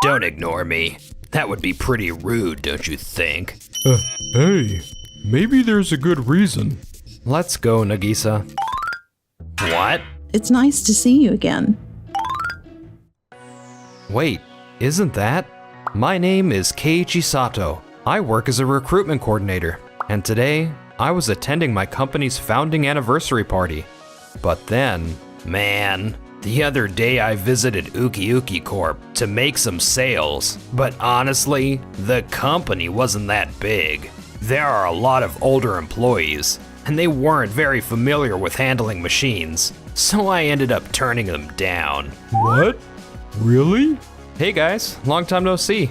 Don't ignore me. That would be pretty rude, don't you think? Hey, maybe there's a good reason. Let's go, Nagisa. What? It's nice to see you again. Wait, isn't that? My name is Keiichi Sato. I work as a recruitment coordinator, and today I was attending my company's founding anniversary party. But then, man, the other day I visited Uki Corp to make some sales, but honestly, the company wasn't that big. There are a lot of older employees, and they weren't very familiar with handling machines, so I ended up turning them down. What? Really? Hey guys, long time no see.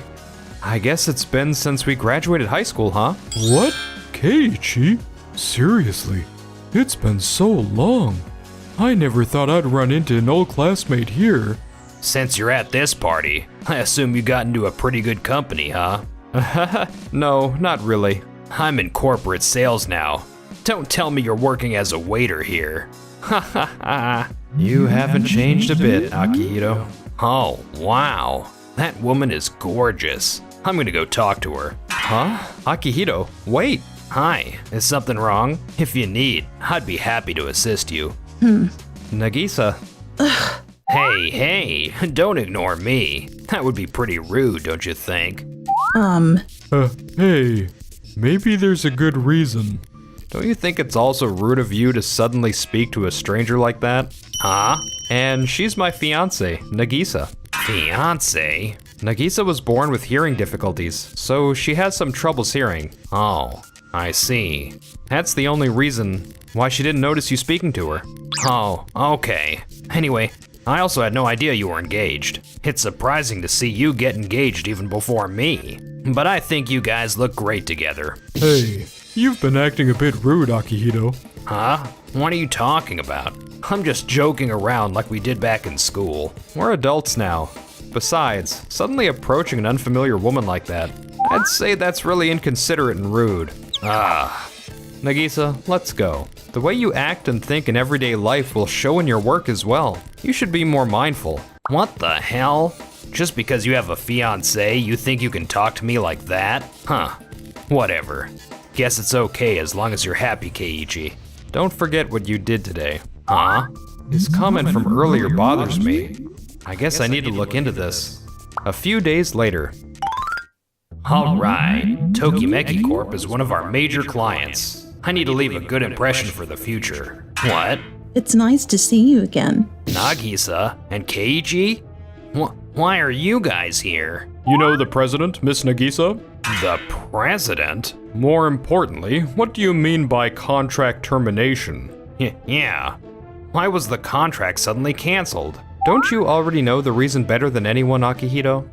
I guess it's been since we graduated high school, huh? What? Keiichi? Seriously, it's been so long. I never thought I'd run into an old classmate here. Since you're at this party, I assume you got into a pretty good company, huh? No, not really. I'm in corporate sales now. Don't tell me you're working as a waiter here. Ha ha ha. You haven't changed a bit, Akihito. Oh, wow. That woman is gorgeous. I'm gonna go talk to her. Huh? Akihito, wait. Hi, is something wrong? If you need, I'd be happy to assist you. Nagisa. Hey, don't ignore me. That would be pretty rude, don't you think? Hey, maybe there's a good reason. Don't you think it's also rude of you to suddenly speak to a stranger like that? Huh? And she's my fiancée, Nagisa. Fiancée? Nagisa was born with hearing difficulties, so she has some troubles hearing. Oh, I see. That's the only reason why she didn't notice you speaking to her. Oh, okay. Anyway, I also had no idea you were engaged. It's surprising to see you get engaged even before me. But I think you guys look great together. Hey, you've been acting a bit rude, Akihito. Huh? What are you talking about? I'm just joking around like we did back in school. We're adults now. Besides, suddenly approaching an unfamiliar woman like that, I'd say that's really inconsiderate and rude. Nagisa, let's go. The way you act and think in everyday life will show in your work as well. You should be more mindful. What the hell? Just because you have a fiancé, you think you can talk to me like that? Huh. Whatever. Guess it's okay as long as you're happy, Keiichi. Don't forget what you did today. Huh? His comment from earlier bothers me. I guess I need to look into this. A few days later. Alright, Tokimeki Corp is one of our major clients. I need to leave a good impression for the future. What? It's nice to see you again. Nagisa and Keiichi? Why are you guys here? You know the president, Miss Nagisa? The president? More importantly, what do you mean by contract termination? Yeah. Why was the contract suddenly canceled? Don't you already know the reason better than anyone, Akihito?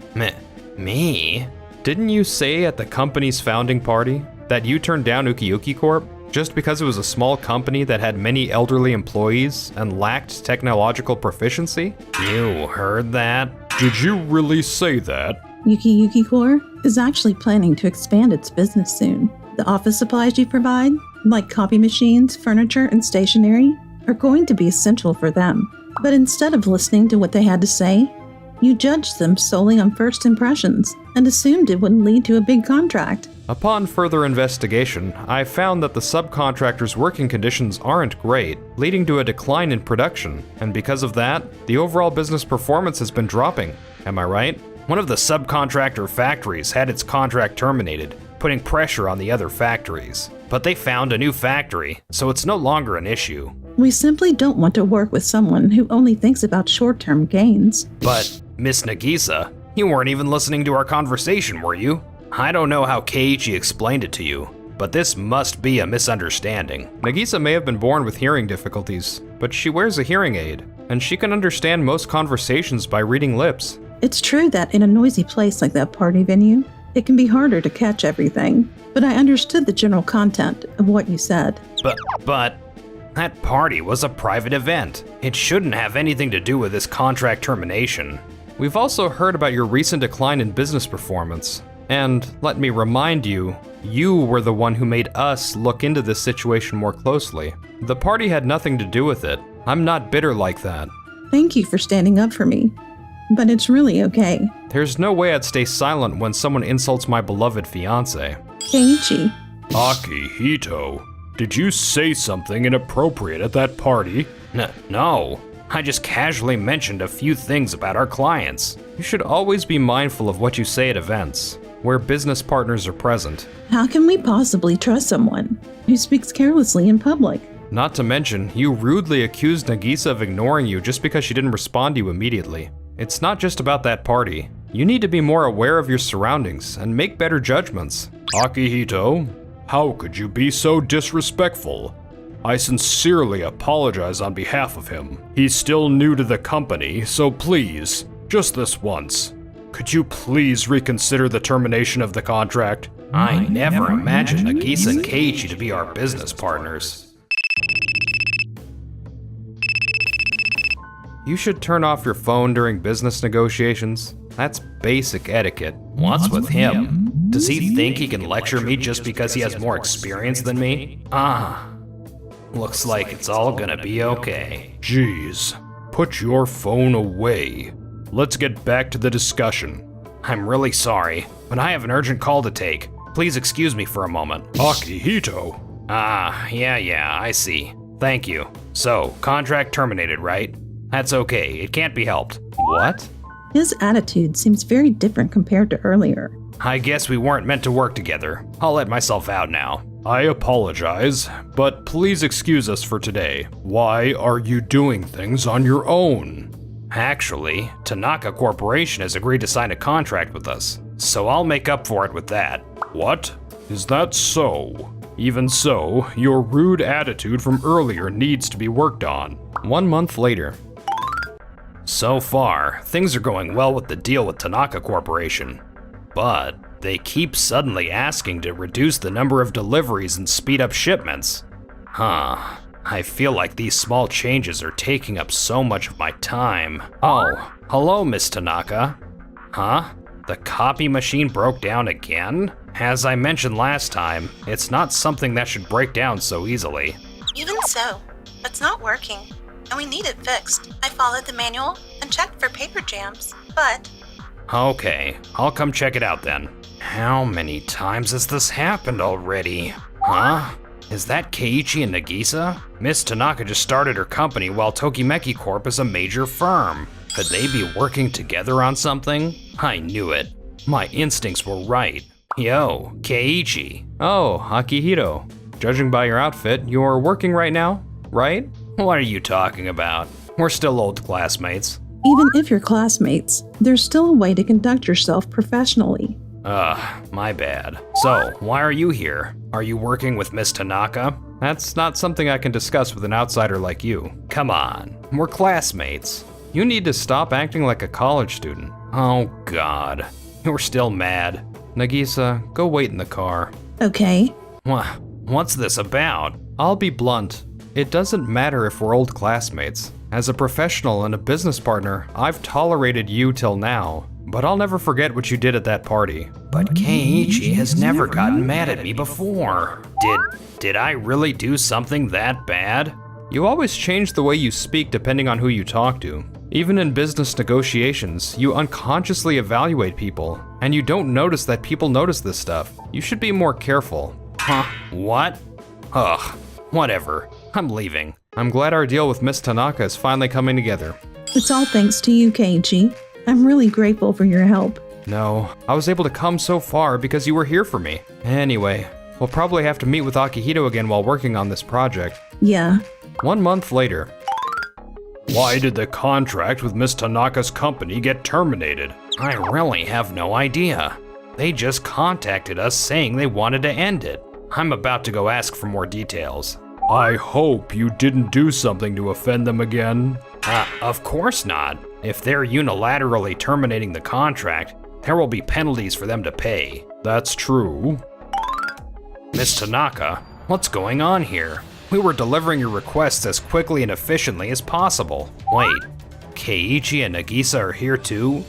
Me? Didn't you say at the company's founding party that you turned down Uki Corp just because it was a small company that had many elderly employees and lacked technological proficiency? You heard that? Did you really say that? Yuki Corp is actually planning to expand its business soon. The office supplies you provide, like copy machines, furniture, and stationery, are going to be essential for them. But instead of listening to what they had to say, you judged them solely on first impressions and assumed it wouldn't lead to a big contract. Upon further investigation, I found that the subcontractors' working conditions aren't great, leading to a decline in production. And because of that, the overall business performance has been dropping. Am I right? One of the subcontractor factories had its contract terminated, putting pressure on the other factories. But they found a new factory, so it's no longer an issue. We simply don't want to work with someone who only thinks about short-term gains. But, Miss Nagisa, you weren't even listening to our conversation, were you? I don't know how Keiichi explained it to you, but this must be a misunderstanding. Nagisa may have been born with hearing difficulties, but she wears a hearing aid, and she can understand most conversations by reading lips. It's true that in a noisy place like that party venue, it can be harder to catch everything, but I understood the general content of what you said. But that party was a private event. It shouldn't have anything to do with this contract termination. We've also heard about your recent decline in business performance. And let me remind you, you were the one who made us look into this situation more closely. The party had nothing to do with it. I'm not bitter like that. Thank you for standing up for me. but it's really okay. There's no way I'd stay silent when someone insults my beloved fiancé. Keiichi, Akihito, did you say something inappropriate at that party? No. I just casually mentioned a few things about our clients. You should always be mindful of what you say at events, where business partners are present. how can we possibly trust someone who speaks carelessly in public? Not to mention, you rudely accused Nagisa of ignoring you just because she didn't respond to you immediately. It's not just about that party. You need to be more aware of your surroundings and make better judgments. Akihito, how could you be so disrespectful? I sincerely apologize on behalf of him. He's still new to the company, so please, just this once, could you please reconsider the termination of the contract? I never imagined Nagisa and Keiichi to be our business partners. You should turn off your phone during business negotiations. That's basic etiquette. What's with him? Does he think he can lecture me just because he has more experience than me? Looks like it's all gonna be okay. Jeez, put your phone away. Let's get back to the discussion. I'm really sorry, but I have an urgent call to take. Please excuse me for a moment. Akihito. Yeah, I see. Thank you. So, contract terminated, right? That's okay, it can't be helped. What? His attitude seems very different compared to earlier. I guess we weren't meant to work together. I'll let myself out now. I apologize, but please excuse us for today. Why are you doing things on your own? Actually, Tanaka Corporation has agreed to sign a contract with us, so I'll make up for it with that. What? Is that so? Even so, your rude attitude from earlier needs to be worked on. 1 month later. So far, things are going well with the deal with Tanaka Corporation, but they keep suddenly asking to reduce the number of deliveries and speed up shipments. I feel like these small changes are taking up so much of my time. Oh, hello, Miss Tanaka. The copy machine broke down again? As I mentioned last time, it's not something that should break down so easily. Even so, it's not working, and we need it fixed. I followed the manual and checked for paper jams, but... Okay, I'll come check it out then. How many times has this happened already? Is that Keiichi and Nagisa? Miss Tanaka just started her company while Tokimeki Corp is a major firm. Could they be working together on something? I knew it. My instincts were right. Yo, Keiichi. Oh, Akihito. Judging by your outfit, you're working right now, right? What are you talking about? We're still old classmates. Even if you're classmates, there's still a way to conduct yourself professionally. My bad. So, why are you here? Are you working with Miss Tanaka? That's not something I can discuss with an outsider like you. Come on, we're classmates. You need to stop acting like a college student. Oh God, you're still mad. Nagisa, go wait in the car. Okay. What's this about? I'll be blunt. It doesn't matter if we're old classmates. As a professional and a business partner, I've tolerated you till now, but I'll never forget what you did at that party. But Keiichi has never gotten mad at me before. Did I really do something that bad? You always change the way you speak depending on who you talk to. Even in business negotiations, you unconsciously evaluate people, and you don't notice that people notice this stuff. You should be more careful. What? Ugh, whatever. I'm leaving. I'm glad our deal with Miss Tanaka is finally coming together. It's all thanks to you, Keiichi. I'm really grateful for your help. No, I was able to come so far because you were here for me. Anyway, we'll probably have to meet with Akihito again while working on this project. Yeah. 1 month later. Why did the contract with Miss Tanaka's company get terminated? I really have no idea. They just contacted us saying they wanted to end it. I'm about to go ask for more details. I hope you didn't do something to offend them again. Of course not. If they're unilaterally terminating the contract, there will be penalties for them to pay. That's true. Miss Tanaka, what's going on here? We were delivering your requests as quickly and efficiently as possible. Wait, Keiichi and Nagisa are here too?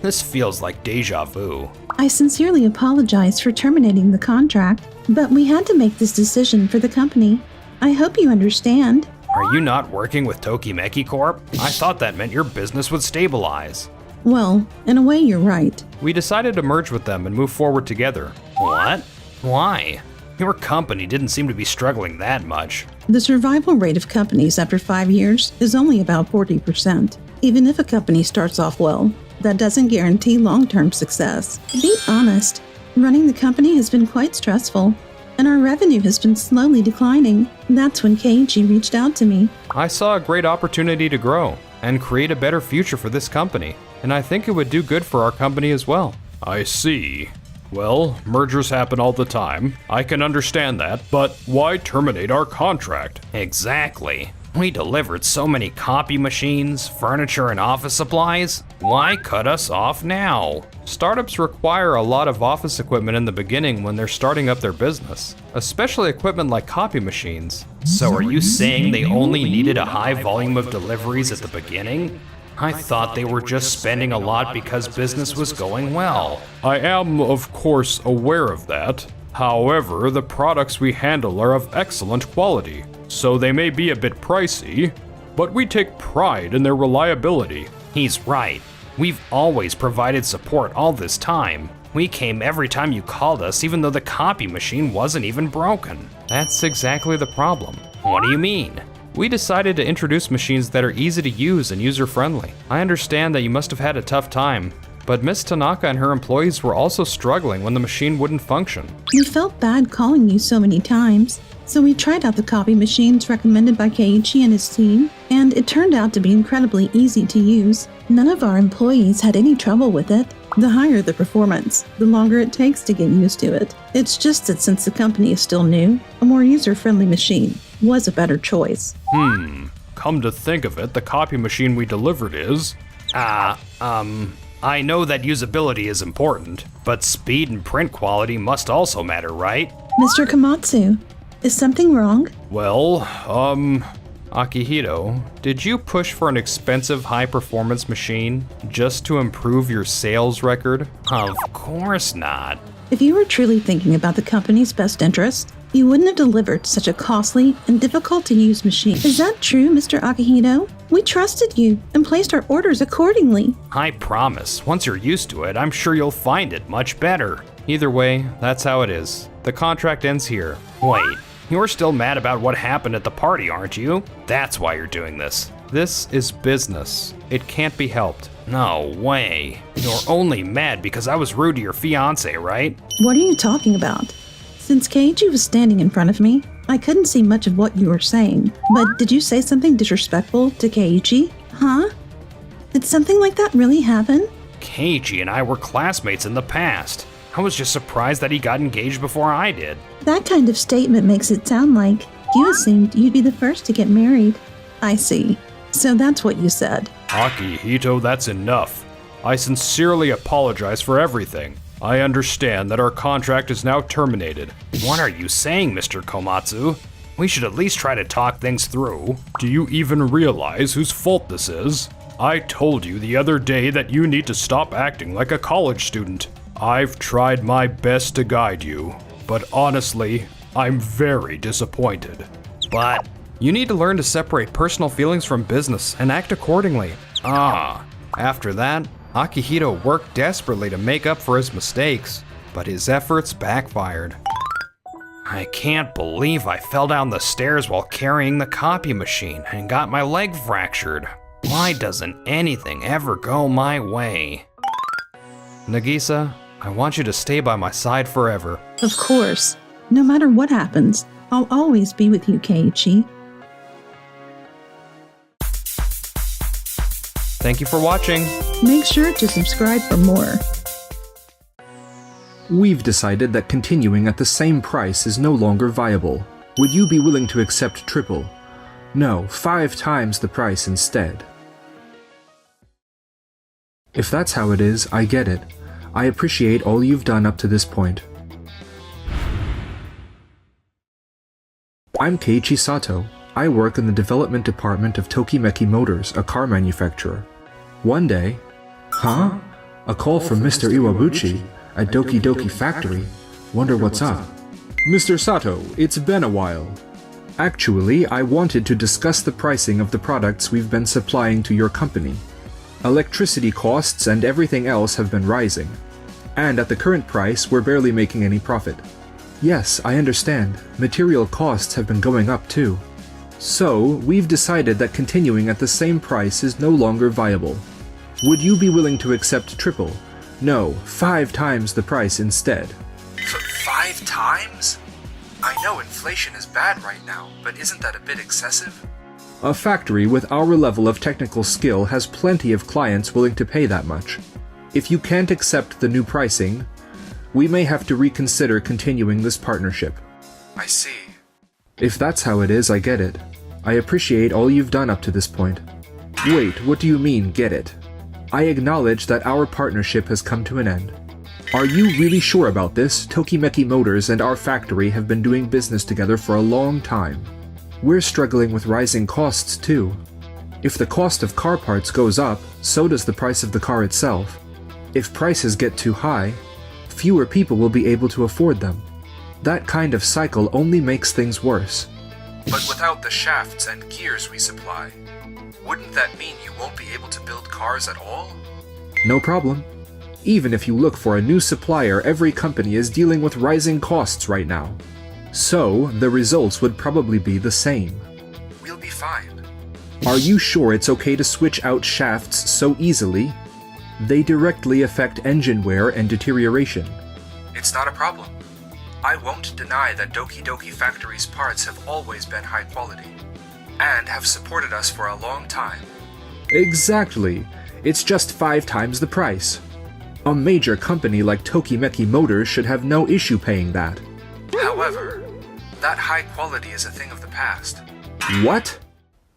This feels like deja vu. I sincerely apologize for terminating the contract, but we had to make this decision for the company. I hope you understand. Are you not working with Tokimeki Corp? I thought that meant your business would stabilize. Well, in a way, you're right. We decided to merge with them and move forward together. What? Why? Your company didn't seem to be struggling that much. The survival rate of companies after 5 years is only about 40%. Even if a company starts off well, that doesn't guarantee long-term success. To be honest, running the company has been quite stressful, and our revenue has been slowly declining. That's when Keiichi reached out to me. I saw a great opportunity to grow and create a better future for this company, and I think it would do good for our company as well. I see. Well, mergers happen all the time. I can understand that, but why terminate our contract? Exactly. We delivered so many copy machines, furniture, and office supplies. Why cut us off now? Startups require a lot of office equipment in the beginning when they're starting up their business, especially equipment like copy machines. So are you saying they only needed a high volume of deliveries at the beginning? I thought they were just spending a lot because business was going well. I am, of course, aware of that. However, the products we handle are of excellent quality, so they may be a bit pricey, but we take pride in their reliability. He's right. We've always provided support all this time. We came every time you called us, even though the copy machine wasn't even broken. That's exactly the problem. What do you mean? We decided to introduce machines that are easy to use and user-friendly. I understand that you must have had a tough time, but Miss Tanaka and her employees were also struggling when the machine wouldn't function. We felt bad calling you so many times, so we tried out the copy machines recommended by Keiichi and his team, and it turned out to be incredibly easy to use. None of our employees had any trouble with it. The higher the performance, the longer it takes to get used to it. It's just that since the company is still new, a more user-friendly machine was a better choice. Come to think of it, the copy machine we delivered is... I know that usability is important, but speed and print quality must also matter, right? Mr. Komatsu, is something wrong? Well, Akihito, did you push for an expensive high-performance machine just to improve your sales record? Of course not. If you were truly thinking about the company's best interest, you wouldn't have delivered such a costly and difficult-to-use machine. Is that true, Mr. Akihito? We trusted you and placed our orders accordingly. I promise, once you're used to it, I'm sure you'll find it much better. Either way, that's how it is. The contract ends here. Wait, you're still mad about what happened at the party, aren't you? That's why you're doing this. This is business. It can't be helped. No way. You're only mad because I was rude to your fiancé, right? What are you talking about? Since Keiichi was standing in front of me, I couldn't see much of what you were saying. But did you say something disrespectful to Keiichi? Huh? Did something like that really happen? Keiichi and I were classmates in the past. I was just surprised that he got engaged before I did. That kind of statement makes it sound like you assumed you'd be the first to get married. I see. So that's what you said. Akihito, that's enough. I sincerely apologize for everything. I understand that our contract is now terminated. What are you saying, Mr. Komatsu? We should at least try to talk things through. Do you even realize whose fault this is? I told you the other day that you need to stop acting like a college student. I've tried my best to guide you, but honestly, I'm very disappointed. But you need to learn to separate personal feelings from business and act accordingly. After that, Akihito worked desperately to make up for his mistakes, but his efforts backfired. I can't believe I fell down the stairs while carrying the copy machine and got my leg fractured. Why doesn't anything ever go my way? Nagisa, I want you to stay by my side forever. Of course. No matter what happens, I'll always be with you, Keiichi. Thank you for watching. Make sure to subscribe for more. We've decided that continuing at the same price is no longer viable. Would you be willing to accept triple? No, 5 times the price instead. If that's how it is, I get it. I appreciate all you've done up to this point. I'm Keiichi Sato. I work in the development department of Tokimeki Motors, a car manufacturer. One day... Huh? A call from Mr. Iwabuchi at Doki Doki Factory. Wonder what's up. Mr. Sato, it's been a while. Actually, I wanted to discuss the pricing of the products we've been supplying to your company. Electricity costs and everything else have been rising. And at the current price, we're barely making any profit. Yes, I understand. Material costs have been going up too. So, we've decided that continuing at the same price is no longer viable. Would you be willing to accept triple? No, 5 times the price instead. 5 times? I know inflation is bad right now, but isn't that a bit excessive? A factory with our level of technical skill has plenty of clients willing to pay that much. If you can't accept the new pricing, we may have to reconsider continuing this partnership. I see. If that's how it is, I get it. I appreciate all you've done up to this point. Wait, what do you mean, get it? I acknowledge that our partnership has come to an end. Are you really sure about this? Tokimeki Motors and our factory have been doing business together for a long time. We're struggling with rising costs too. If the cost of car parts goes up, so does the price of the car itself. If prices get too high, fewer people will be able to afford them. That kind of cycle only makes things worse. But without the shafts and gears we supply, wouldn't that mean you won't be able to build cars at all? No problem. Even if you look for a new supplier, every company is dealing with rising costs right now. So, the results would probably be the same. We'll be fine. Are you sure it's okay to switch out shafts so easily? They directly affect engine wear and deterioration. It's not a problem. I won't deny that Doki Doki Factory's parts have always been high quality, and have supported us for a long time. Exactly. It's just 5 times the price. A major company like Tokimeki Motors should have no issue paying that. However, that high quality is a thing of the past. What?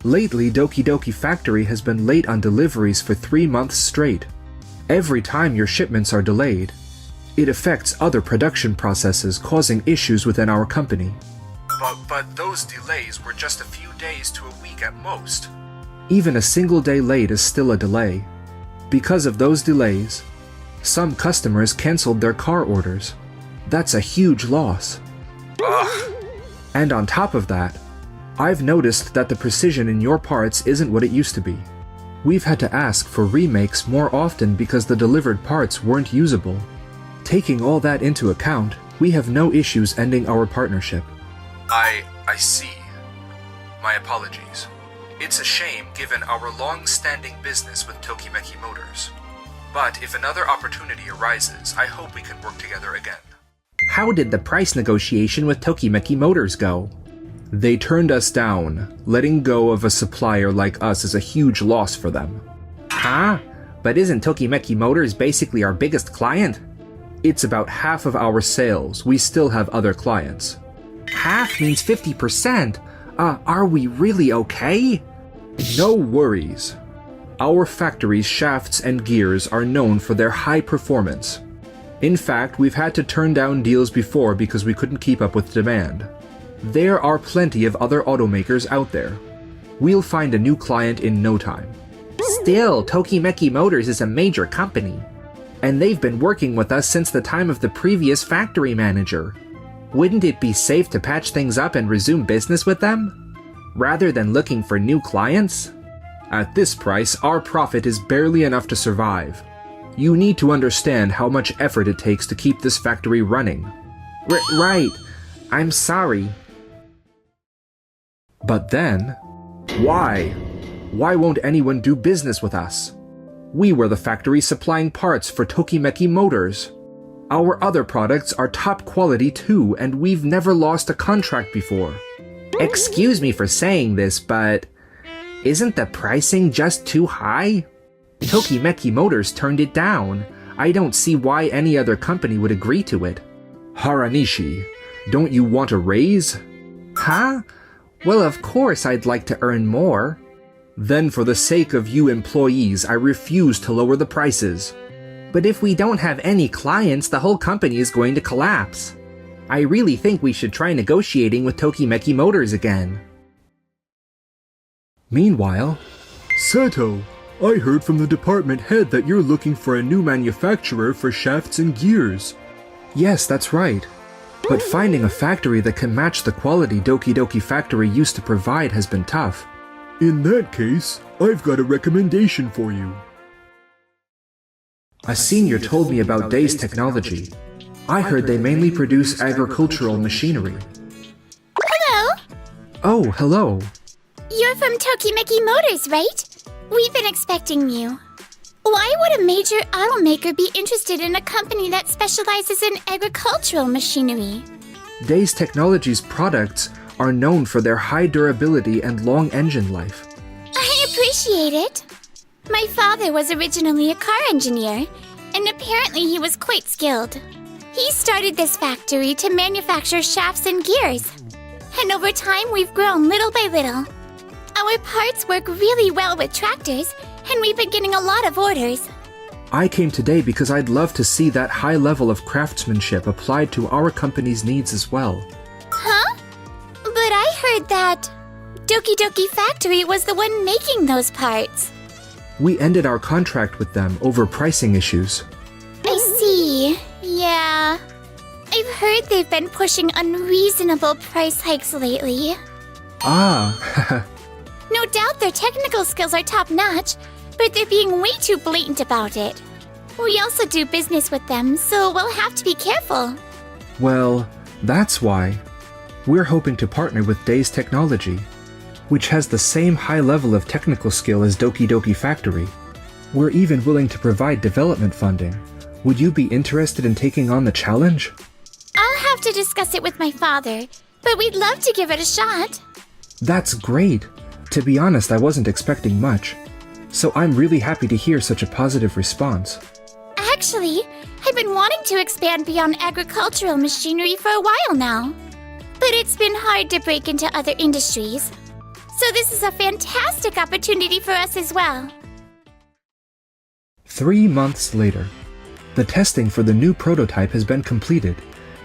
Lately, Doki Doki Factory has been late on deliveries for 3 months straight. Every time your shipments are delayed, it affects other production processes, causing issues within our company. But those delays were just a few days to a week at most. Even a single day late is still a delay. Because of those delays, some customers canceled their car orders. That's a huge loss. Ugh. And on top of that, I've noticed that the precision in your parts isn't what it used to be. We've had to ask for remakes more often because the delivered parts weren't usable. Taking all that into account, we have no issues ending our partnership. I see. My apologies. It's a shame given our long-standing business with Tokimeki Motors. But if another opportunity arises, I hope we can work together again. How did the price negotiation with Tokimeki Motors go? They turned us down. Letting go of a supplier like us is a huge loss for them. Huh? But isn't Tokimeki Motors basically our biggest client? It's about half of our sales. We still have other clients. Half means 50%. Are we really okay? No worries. Our factory's shafts and gears are known for their high performance. In fact, we've had to turn down deals before because we couldn't keep up with demand. There are plenty of other automakers out there. We'll find a new client in no time. Still, Tokimeki Motors is a major company, and they've been working with us since the time of the previous factory manager. Wouldn't it be safe to patch things up and resume business with them, rather than looking for new clients? At this price, our profit is barely enough to survive. You need to understand how much effort it takes to keep this factory running. Right. I'm sorry. But then, why? Why won't anyone do business with us? We were the factory supplying parts for Tokimeki Motors. Our other products are top quality too, and we've never lost a contract before. Excuse me for saying this, but isn't the pricing just too high? Tokimeki Motors turned it down. I don't see why any other company would agree to it. Haranishi, don't you want a raise? Huh? Well, of course I'd like to earn more. Then for the sake of you employees, I refuse to lower the prices. But if we don't have any clients, the whole company is going to collapse. I really think we should try negotiating with Tokimeki Motors again. Meanwhile, Sato, I heard from the department head that you're looking for a new manufacturer for shafts and gears. Yes, that's right. But finding a factory that can match the quality Doki Doki Factory used to provide has been tough. In that case, I've got a recommendation for you. A senior told me about Days Technology. I heard they mainly produce agricultural machinery. Hello? Oh, hello. You're from Tokimeki Motors, right? We've been expecting you. Why would a major automaker be interested in a company that specializes in agricultural machinery? Days Technology's products are known for their high durability and long engine life. I appreciate it. My father was originally a car engineer, and apparently he was quite skilled. He started this factory to manufacture shafts and gears. And over time, we've grown little by little. Our parts work really well with tractors, and we've been getting a lot of orders. I came today because I'd love to see that high level of craftsmanship applied to our company's needs as well. Huh? But I heard that Doki Doki Factory was the one making those parts. We ended our contract with them over pricing issues. I see. Yeah. I've heard they've been pushing unreasonable price hikes lately. Ah, No doubt their technical skills are top-notch, but they're being way too blatant about it. We also do business with them, so we'll have to be careful. well, that's why. We're hoping to partner with Days Technology, which has the same high level of technical skill as Doki Doki Factory. We're even willing to provide development funding. Would you be interested in taking on the challenge? I'll have to discuss it with my father, but we'd love to give it a shot. That's great. To be honest, I wasn't expecting much. So I'm really happy to hear such a positive response. Actually, I've been wanting to expand beyond agricultural machinery for a while now. But it's been hard to break into other industries. So this is a fantastic opportunity for us as well. 3 months later, the testing for the new prototype has been completed.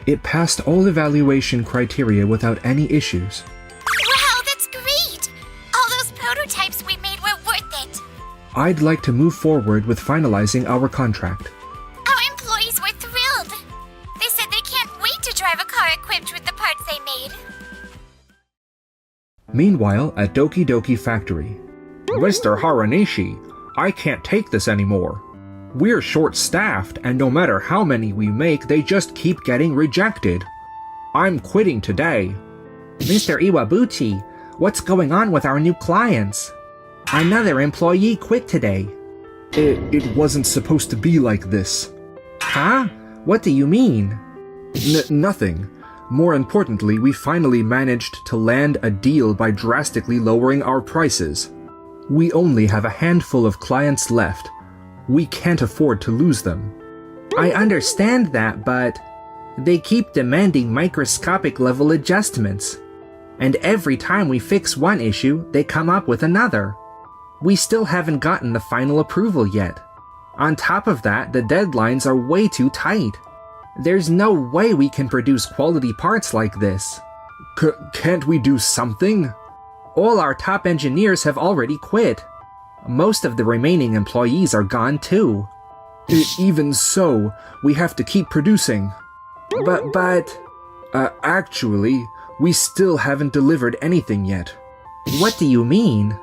It passed all evaluation criteria without any issues. Wow, that's great! All those prototypes we made were worth it. I'd like to move forward with finalizing our contract. Our employees were thrilled. They said they can't wait to drive a car equipped with the parts they made. Meanwhile, at Doki Doki Factory. Mr. Haranishi, I can't take this anymore. We're short-staffed, and no matter how many we make, they just keep getting rejected. I'm quitting today. Mr. Iwabuchi, what's going on with our new clients? Another employee quit today. It wasn't supposed to be like this. Huh? What do you mean? Nothing. More importantly, we finally managed to land a deal by drastically lowering our prices. We only have a handful of clients left. We can't afford to lose them. I understand that, but they keep demanding microscopic level adjustments. And every time we fix one issue, they come up with another. We still haven't gotten the final approval yet. On top of that, the deadlines are way too tight. There's no way we can produce quality parts like this. Can't we do something? All our top engineers have already quit. Most of the remaining employees are gone too. Even so, we have to keep producing. Actually, we still haven't delivered anything yet. What do you mean?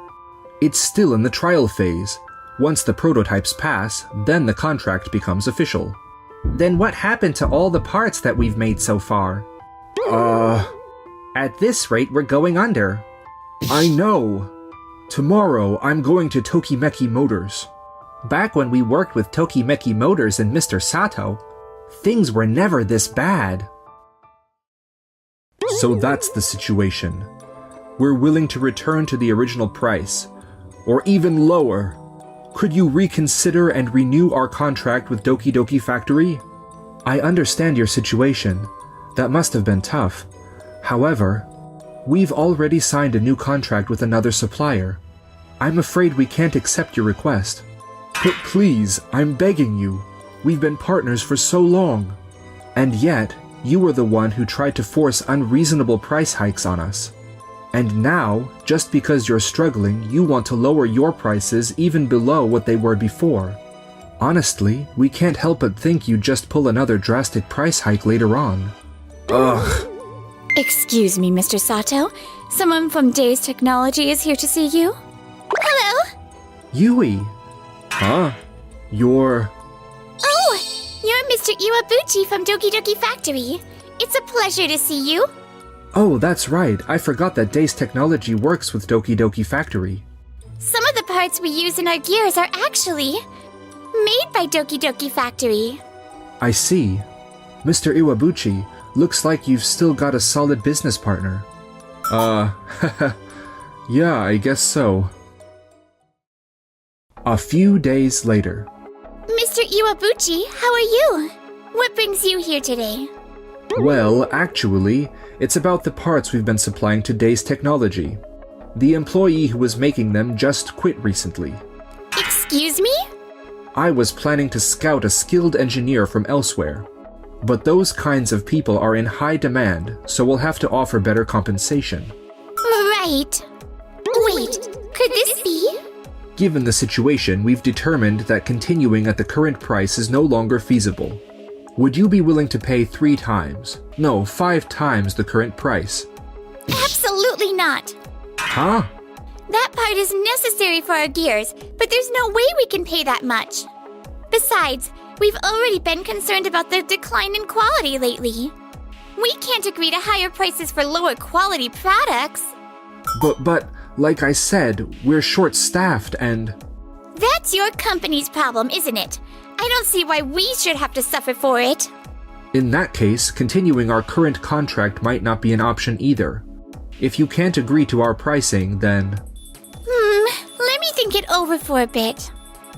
It's still in the trial phase. Once the prototypes pass, then the contract becomes official. Then what happened to all the parts that we've made so far? At this rate, we're going under. I know. Tomorrow, I'm going to Tokimeki Motors. Back when we worked with Tokimeki Motors and Mr. Sato, things were never this bad. So that's the situation. We're willing to return to the original price, or even lower. Could you reconsider and renew our contract with Doki Doki Factory? I understand your situation. That must have been tough. However, we've already signed a new contract with another supplier. I'm afraid we can't accept your request. But please, I'm begging you. We've been partners for so long. And yet, you were the one who tried to force unreasonable price hikes on us. And now, just because you're struggling, you want to lower your prices even below what they were before. Honestly, we can't help but think you'd just pull another drastic price hike later on. Ugh. Excuse me, Mr. Sato. Someone from Days Technology is here to see you. Hello? Yui. Huh? You're... Mr. Iwabuchi from Doki Doki Factory. It's a pleasure to see you. Oh, that's right. I forgot that Days Technology works with Doki Doki Factory. Some of the parts we use in our gears are actually made by Doki Doki Factory. I see. Mr. Iwabuchi, looks like you've still got a solid business partner. Yeah, I guess so. A few days later. Mr. Iwabuchi, how are you? What brings you here today? Well, actually, it's about the parts we've been supplying to Days Technology. The employee who was making them just quit recently. Excuse me? I was planning to scout a skilled engineer from elsewhere. But those kinds of people are in high demand, so we'll have to offer better compensation. Right. Wait, could this be? Given the situation, we've determined that continuing at the current price is no longer feasible. Would you be willing to pay 3 times, no, 5 times the current price? Absolutely not. Huh? That part is necessary for our gears, but there's no way we can pay that much. Besides, we've already been concerned about the decline in quality lately. We can't agree to higher prices for lower quality products. But, like I said, we're short-staffed and... That's your company's problem, isn't it? I don't see why we should have to suffer for it. In that case, continuing our current contract might not be an option either. If you can't agree to our pricing, then... Let me think it over for a bit.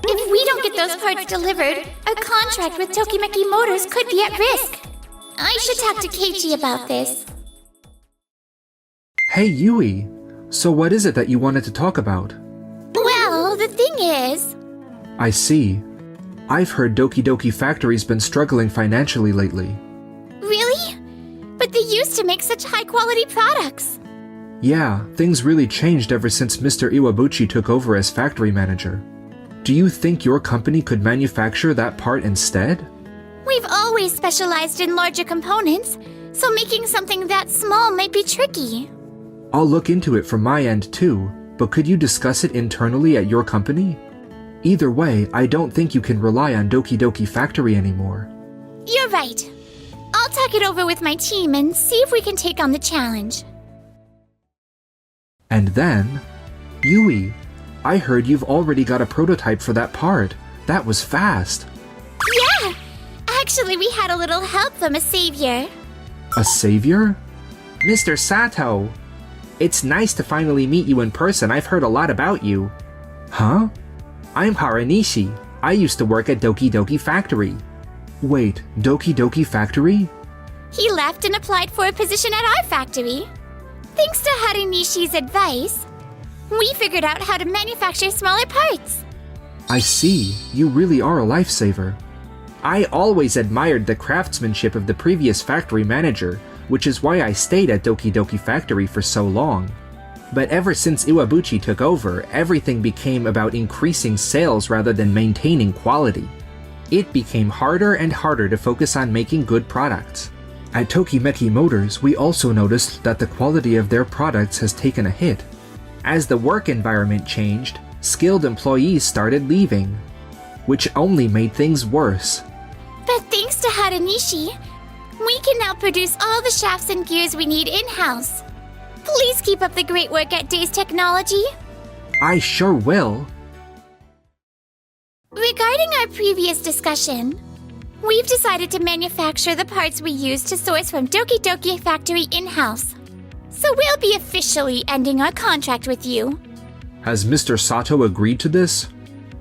If we don't get those parts delivered, our contract with Tokimeki Motors could be at risk. I should talk to Keiichi about this. Hey Yui, so what is it that you wanted to talk about? Well, the thing is... I see. I've heard Doki Doki Factory's been struggling financially lately. Really? But they used to make such high-quality products. Yeah, things really changed ever since Mr. Iwabuchi took over as factory manager. Do you think your company could manufacture that part instead? We've always specialized in larger components, so making something that small might be tricky. I'll look into it from my end too, but could you discuss it internally at your company? Either way, I don't think you can rely on Doki Doki Factory anymore. You're right. I'll talk it over with my team and see if we can take on the challenge. And then... Yui, I heard you've already got a prototype for that part. That was fast. Yeah! Actually, we had a little help from a savior. A savior? Mr. Sato, it's nice to finally meet you in person. I've heard a lot about you. Huh? I'm Haranishi. I used to work at Doki Doki Factory. Wait, Doki Doki Factory? He left and applied for a position at our factory. Thanks to Haranishi's advice, we figured out how to manufacture smaller parts. I see. You really are a lifesaver. I always admired the craftsmanship of the previous factory manager, which is why I stayed at Doki Doki Factory for so long. But ever since Iwabuchi took over, everything became about increasing sales rather than maintaining quality. It became harder and harder to focus on making good products. At Tokimeki Motors, we also noticed that the quality of their products has taken a hit. As the work environment changed, skilled employees started leaving, which only made things worse. But thanks to Haranishi, we can now produce all the shafts and gears we need in-house. Please keep up the great work at Days Technology. I sure will. Regarding our previous discussion, we've decided to manufacture the parts we use to source from Doki Doki Factory in-house. So we'll be officially ending our contract with you. Has Mr. Sato agreed to this?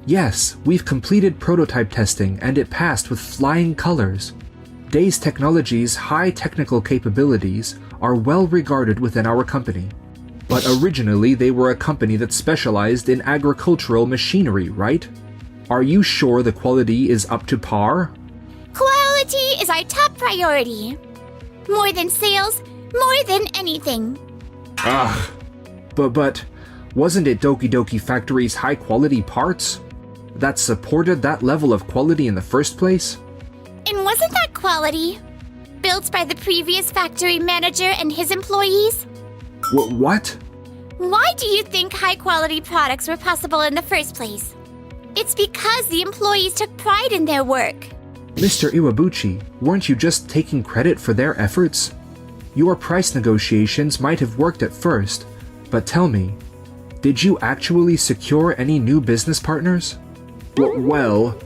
Yes, we've completed prototype testing and it passed with flying colors. Days Technology's high technical capabilities are well regarded within our company. But originally they were a company that specialized in agricultural machinery, right? Are you sure the quality is up to par? Quality is our top priority. More than sales, more than anything. But wasn't it Doki Doki Factory's high quality parts that supported that level of quality in the first place? And wasn't that quality built by the previous factory manager and his employees? What? Why do you think high-quality products were possible in the first place? It's because the employees took pride in their work. Mr. Iwabuchi, weren't you just taking credit for their efforts? Your price negotiations might have worked at first, but tell me, did you actually secure any new business partners? Well,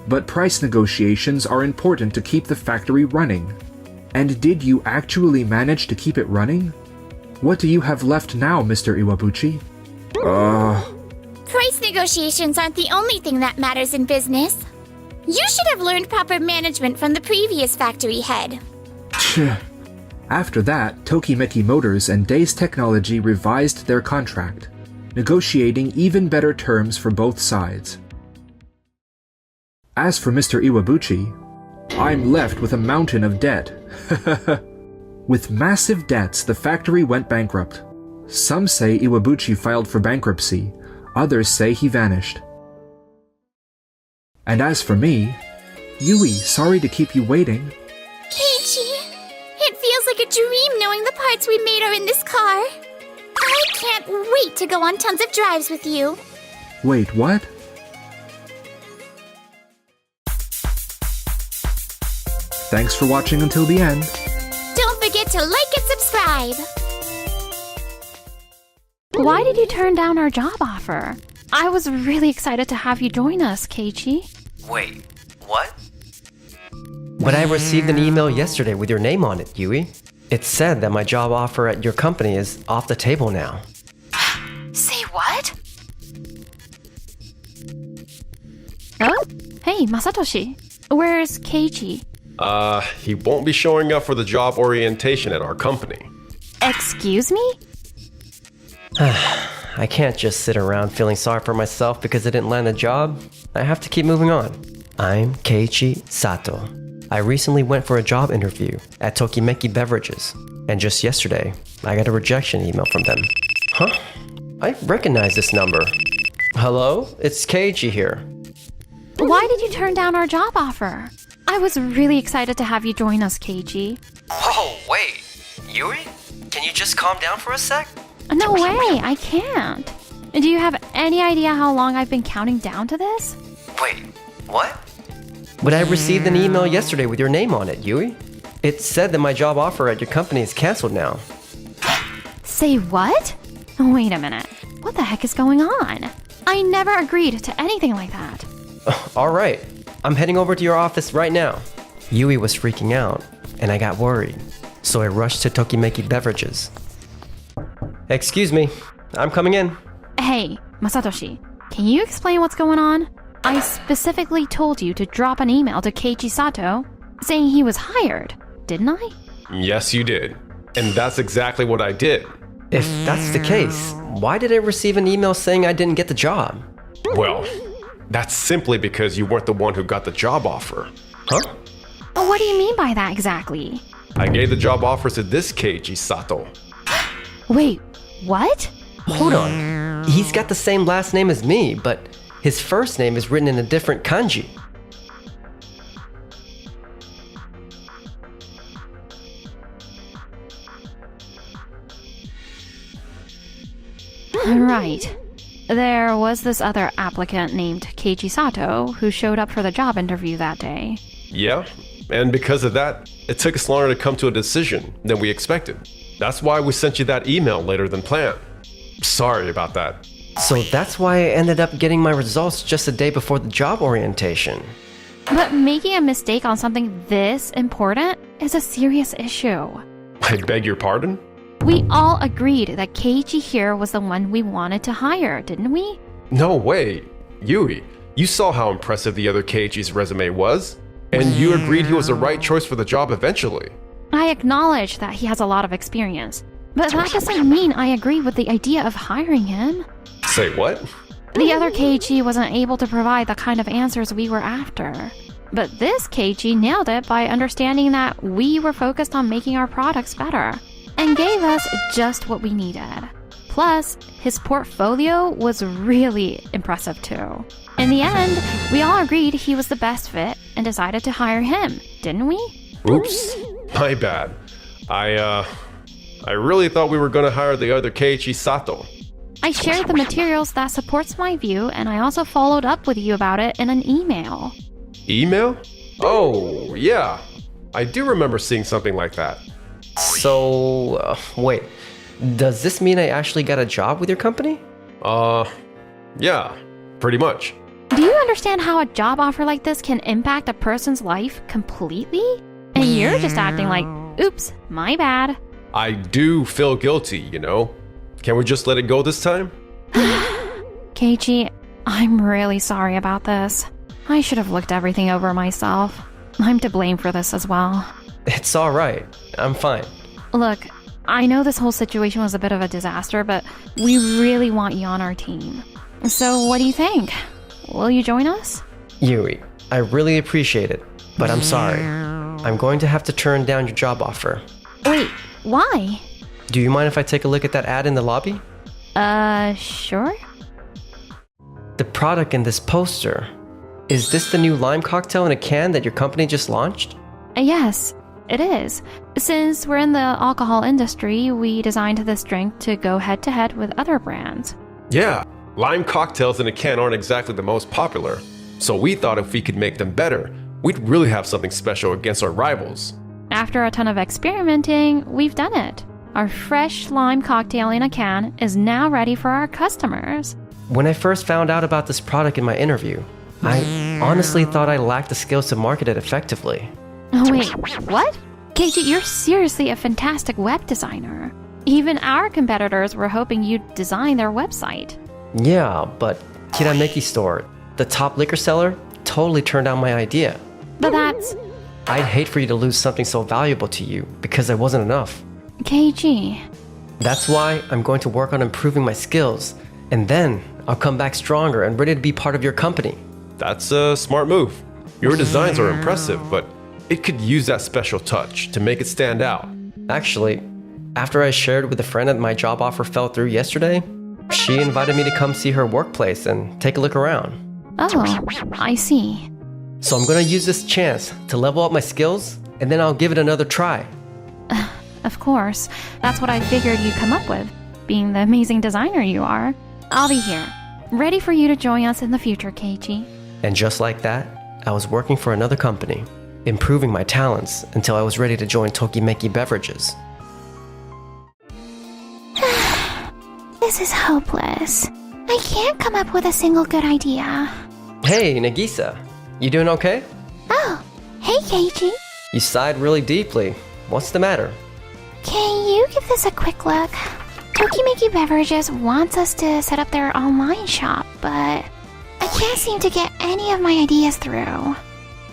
but price negotiations are important to keep the factory running. And did you actually manage to keep it running? What do you have left now, Mr. Iwabuchi? Price negotiations aren't the only thing that matters in business. You should have learned proper management from the previous factory head. After that, Tokimeki Motors and Days Technology revised their contract, negotiating even better terms for both sides. As for Mr. Iwabuchi, I'm left with a mountain of debt. With massive debts, the factory went bankrupt. Some say Iwabuchi filed for bankruptcy, others say he vanished. And as for me, Yui, sorry to keep you waiting. Keiichi, it feels like a dream knowing the parts we made are in this car. I can't wait to go on tons of drives with you. Wait, what? Thanks for watching until the end. Don't forget to like and subscribe. Why did you turn down our job offer? I was really excited to have you join us, Keiichi. Wait, what? But I received an email yesterday with your name on it, Yui. It said that my job offer at your company is off the table now. Say what? Oh? Hey, Masatoshi. Where's Keiichi? He won't be showing up for the job orientation at our company. Excuse me? I can't just sit around feeling sorry for myself because I didn't land a job. I have to keep moving on. I'm Keiichi Sato. I recently went for a job interview at Tokimeki Beverages, and just yesterday, I got a rejection email from them. Huh? I recognize this number. Hello? It's Keiichi here. Why did you turn down our job offer? I was really excited to have you join us, Keiichi. Whoa, wait. Yui? Can you just calm down for a sec? No way, I can't. Do you have any idea how long I've been counting down to this? Wait, what? But I received an email yesterday with your name on it, Yui. It said that my job offer at your company is canceled now. Say what? Wait a minute. What the heck is going on? I never agreed to anything like that. Alright, I'm heading over to your office right now. Yui was freaking out, and I got worried. So I rushed to Tokimeki Beverages. Excuse me, I'm coming in. Hey, Masatoshi, can you explain what's going on? I specifically told you to drop an email to Keiichi Sato saying he was hired, didn't I? Yes, you did. And that's exactly what I did. If that's the case, why did I receive an email saying I didn't get the job? Well, that's simply because you weren't the one who got the job offer. Huh? What do you mean by that exactly? I gave the job offers to this Keiichi Sato. Wait, what? Hold on. He's got the same last name as me, but his first name is written in a different kanji. Right. There was this other applicant named Keiichi Sato who showed up for the job interview that day. Yeah, and because of that, it took us longer to come to a decision than we expected. That's why we sent you that email later than planned. Sorry about that. So that's why I ended up getting my results just a day before the job orientation. But making a mistake on something this important is a serious issue. I beg your pardon? We all agreed that Keiichi here was the one we wanted to hire, didn't we? No way. Yui, you saw how impressive the other Keiichi's resume was, and you agreed he was the right choice for the job eventually. I acknowledge that he has a lot of experience, but that doesn't mean I agree with the idea of hiring him. Say what? The other Keiichi wasn't able to provide the kind of answers we were after. But this Keiichi nailed it by understanding that we were focused on making our products better, and gave us just what we needed. Plus, his portfolio was really impressive too. In the end, we all agreed he was the best fit and decided to hire him, didn't we? Oops, my bad. I really thought we were gonna hire the other Keiichi Sato. I shared the materials that supports my view, and I also followed up with you about it in an email. Email? Oh, yeah. I do remember seeing something like that. So, wait. Does this mean I actually got a job with your company? Yeah, pretty much. Do you understand how a job offer like this can impact a person's life completely? And you're just acting like, oops, my bad. I do feel guilty, you know? Can we just let it go this time? Keiichi, I'm really sorry about this. I should have looked everything over myself. I'm to blame for this as well. It's alright. I'm fine. Look, I know this whole situation was a bit of a disaster, but we really want you on our team. So what do you think? Will you join us? Yui, I really appreciate it, but I'm sorry. I'm going to have to turn down your job offer. Wait, why? Do you mind if I take a look at that ad in the lobby? Sure? The product in this poster. Is this the new lime cocktail in a can that your company just launched? Yes, it is. Since we're in the alcohol industry, we designed this drink to go head-to-head with other brands. Yeah, lime cocktails in a can aren't exactly the most popular. So we thought if we could make them better, we'd really have something special against our rivals. After a ton of experimenting, we've done it. Our fresh lime cocktail in a can is now ready for our customers. When I first found out about this product in my interview, I honestly thought I lacked the skills to market it effectively. Oh, wait, what? Keiichi, you're seriously a fantastic web designer. Even our competitors were hoping you'd design their website. Yeah, but Kirameki Store, the top liquor seller, totally turned down my idea. But that's... I'd hate for you to lose something so valuable to you because there wasn't enough. Keiichi. That's why I'm going to work on improving my skills, and then I'll come back stronger and ready to be part of your company. That's a smart move. Your designs are impressive, but it could use that special touch to make it stand out. Actually, after I shared with a friend that my job offer fell through yesterday, she invited me to come see her workplace and take a look around. Oh, I see. So I'm going to use this chance to level up my skills, and then I'll give it another try. Of course. That's what I figured you'd come up with, being the amazing designer you are. I'll be here, ready for you to join us in the future, Keiichi. And just like that, I was working for another company, improving my talents until I was ready to join Tokimeki Beverages. This is hopeless. I can't come up with a single good idea. Hey, Nagisa, you doing okay? Oh, hey Keiichi. You sighed really deeply. What's the matter? Can you give this a quick look? Tokimeki Beverages wants us to set up their online shop, but I can't seem to get any of my ideas through.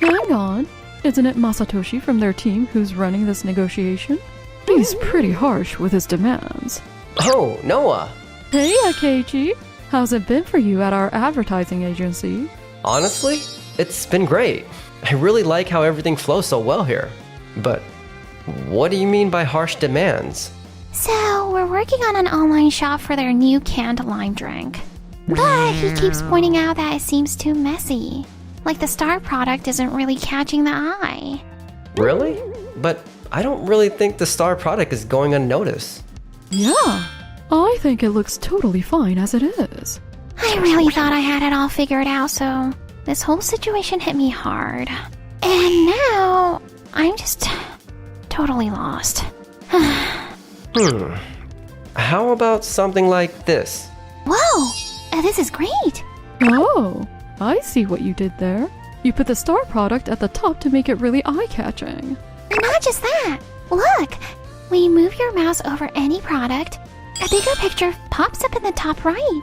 Hang on. Isn't it Masatoshi from their team who's running this negotiation? He's pretty harsh with his demands. Oh, Noah! Hey, Keiichi. How's it been for you at our advertising agency? Honestly, it's been great. I really like how everything flows so well here. But what do you mean by harsh demands? So, we're working on an online shop for their new canned lime drink. But he keeps pointing out that it seems too messy. Like the star product isn't really catching the eye. Really? But I don't really think the star product is going unnoticed. Yeah, I think it looks totally fine as it is. I really thought I had it all figured out, so this whole situation hit me hard. And now, I'm just totally lost. How about something like this? Whoa, this is great. Oh, I see what you did there. You put the star product at the top to make it really eye-catching. Not just that. Look, when you move your mouse over any product, a bigger picture pops up in the top right.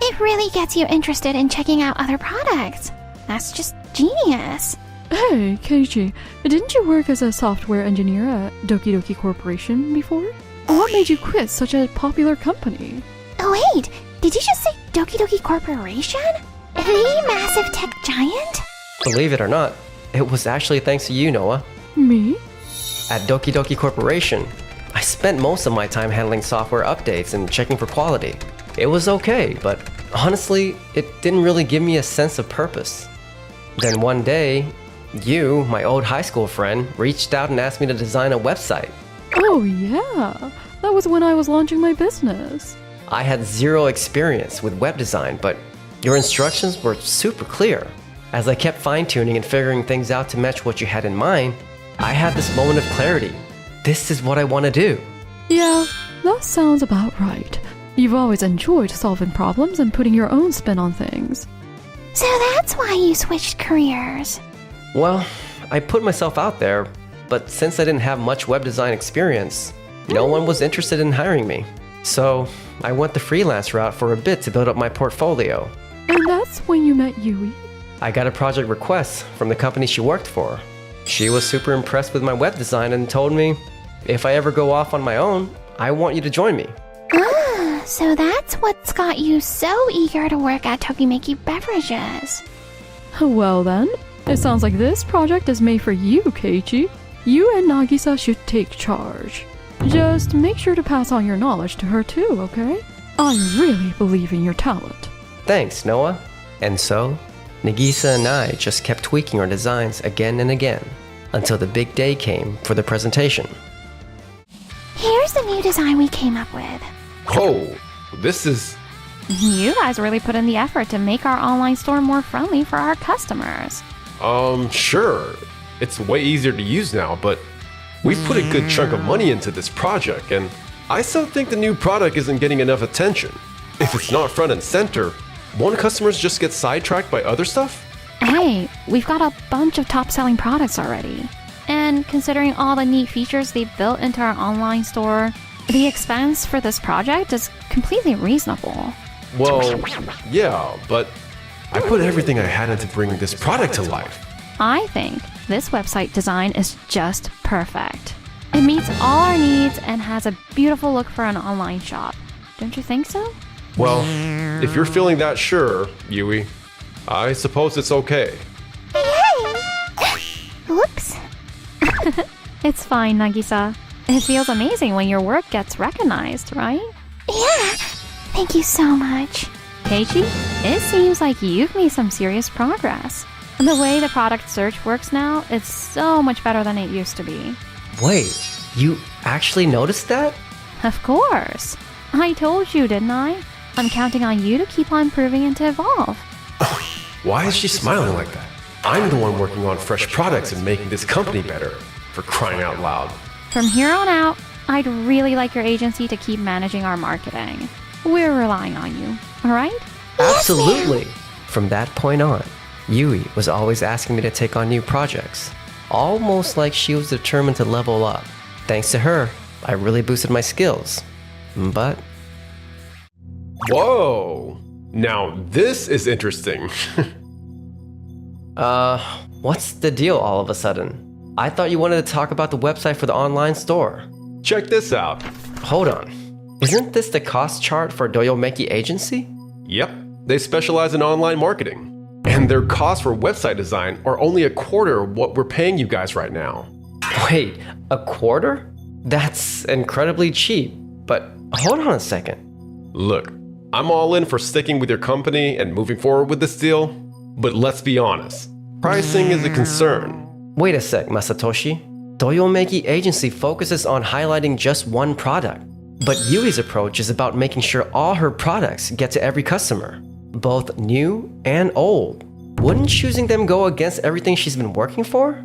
It really gets you interested in checking out other products. That's just genius. Hey, Keiichi, didn't you work as a software engineer at Doki Doki Corporation before? What made you quit such a popular company? Oh wait, did you just say Doki Doki Corporation? The massive tech giant? Believe it or not, it was actually thanks to you, Noah. Me? At Doki Doki Corporation, I spent most of my time handling software updates and checking for quality. It was okay, but honestly, it didn't really give me a sense of purpose. Then one day, you, my old high school friend, reached out and asked me to design a website. Oh yeah, that was when I was launching my business. I had zero experience with web design, but your instructions were super clear. As I kept fine-tuning and figuring things out to match what you had in mind, I had this moment of clarity. This is what I want to do. Yeah, that sounds about right. You've always enjoyed solving problems and putting your own spin on things. So that's why you switched careers. Well, I put myself out there, but since I didn't have much web design experience, no one was interested in hiring me. So I went the freelance route for a bit to build up my portfolio. And that's when you met Yui? I got a project request from the company she worked for. She was super impressed with my web design and told me, if I ever go off on my own, I want you to join me. Ah, so that's what's got you so eager to work at Tokimeki Beverages. Well then, it sounds like this project is made for you, Keiichi. You and Nagisa should take charge. Just make sure to pass on your knowledge to her too, okay? I really believe in your talent. Thanks, Noah. And so, Nagisa and I just kept tweaking our designs again and again until the big day came for the presentation. Here's the new design we came up with. Oh, this is... You guys really put in the effort to make our online store more friendly for our customers. Sure. It's way easier to use now, but we've put a good chunk of money into this project, and I still think the new product isn't getting enough attention. If it's not front and center, won't customers just get sidetracked by other stuff? Hey, we've got a bunch of top-selling products already. And considering all the neat features they've built into our online store, the expense for this project is completely reasonable. Well, yeah, but I put everything I had into bringing this product to life. I think this website design is just perfect. It meets all our needs and has a beautiful look for an online shop. Don't you think so? Well, if you're feeling that sure, Yui, I suppose it's okay. Oops. It's fine, Nagisa. It feels amazing when your work gets recognized, right? Yeah, thank you so much. Keiichi, it seems like you've made some serious progress. The way the product search works now is so much better than it used to be. Wait, you actually noticed that? Of course. I told you, didn't I? I'm counting on you to keep on improving and to evolve. Why is she smiling like that? I'm the one working on fresh products and making this company better, for crying out loud. From here on out, I'd really like your agency to keep managing our marketing. We're relying on you, alright? Absolutely! From that point on, Yui was always asking me to take on new projects, almost like she was determined to level up. Thanks to her, I really boosted my skills. But... Whoa! Now this is interesting. What's the deal all of a sudden? I thought you wanted to talk about the website for the online store. Check this out. Hold on. Isn't this the cost chart for Doyomeki Agency? Yep, they specialize in online marketing. And their costs for website design are only a quarter of what we're paying you guys right now. Wait, a quarter? That's incredibly cheap. But hold on a second. Look, I'm all in for sticking with your company and moving forward with this deal. But let's be honest, pricing is a concern. Wait a sec, Masatoshi. Doyomeki Agency focuses on highlighting just one product. But Yui's approach is about making sure all her products get to every customer, both new and old. Wouldn't choosing them go against everything she's been working for?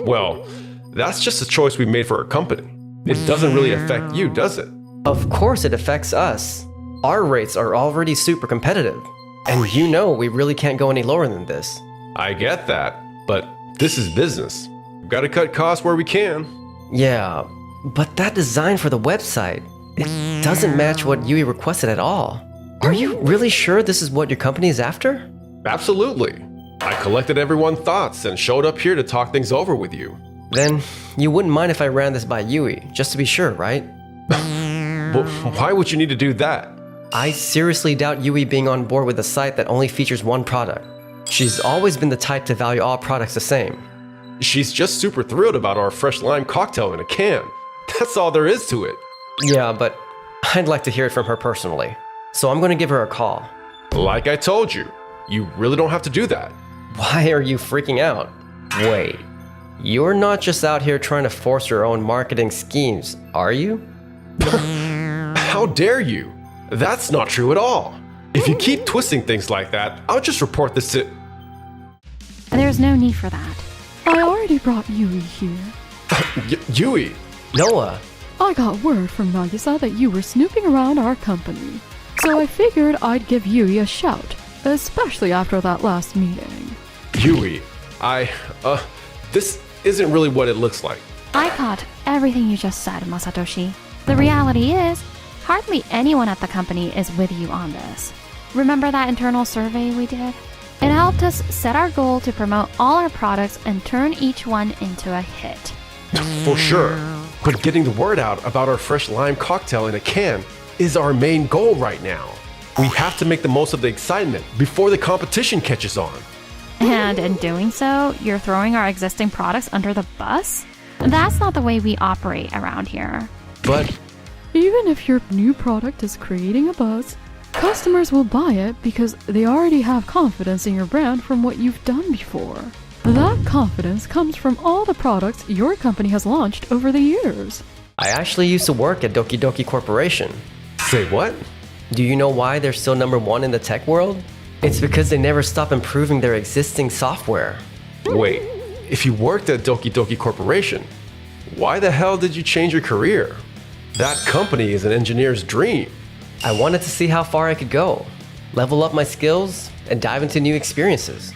Well, that's just a choice we made for our company. It doesn't really affect you, does it? Of course it affects us. Our rates are already super competitive. And you know we really can't go any lower than this. I get that, but this is business. We've got to cut costs where we can. Yeah, but that design for the website, it doesn't match what Yui requested at all. Are you really sure this is what your company is after? Absolutely. I collected everyone's thoughts and showed up here to talk things over with you. Then you wouldn't mind if I ran this by Yui, just to be sure, right? But why would you need to do that? I seriously doubt Yui being on board with a site that only features one product. She's always been the type to value all products the same. She's just super thrilled about our fresh lime cocktail in a can. That's all there is to it. Yeah, but I'd like to hear it from her personally. So I'm going to give her a call. Like I told you, you really don't have to do that. Why are you freaking out? Wait, you're not just out here trying to force your own marketing schemes, are you? How dare you? That's not true at all. If you keep twisting things like that, I'll just report this to... There's no need for that. I already brought Yui here. Yui! Noah! I got word from Nagisa that you were snooping around our company. So I figured I'd give Yui a shout, especially after that last meeting. Yui, this isn't really what it looks like. I caught everything you just said, Masatoshi. The reality is, hardly anyone at the company is with you on this. Remember that internal survey we did? It helped us set our goal to promote all our products and turn each one into a hit. For sure. But getting the word out about our fresh lime cocktail in a can is our main goal right now. We have to make the most of the excitement before the competition catches on. And in doing so, you're throwing our existing products under the bus? That's not the way we operate around here. But Even if your new product is creating a buzz, customers will buy it because they already have confidence in your brand from what you've done before. That confidence comes from all the products your company has launched over the years. I actually used to work at Doki Doki Corporation. say what? Do you know why they're still #1 in the tech world? It's because they never stop improving their existing software. Wait, if you worked at Doki Doki Corporation, why the hell did you change your career? That company is an engineer's dream. I wanted to see how far I could go, level up my skills, and dive into new experiences.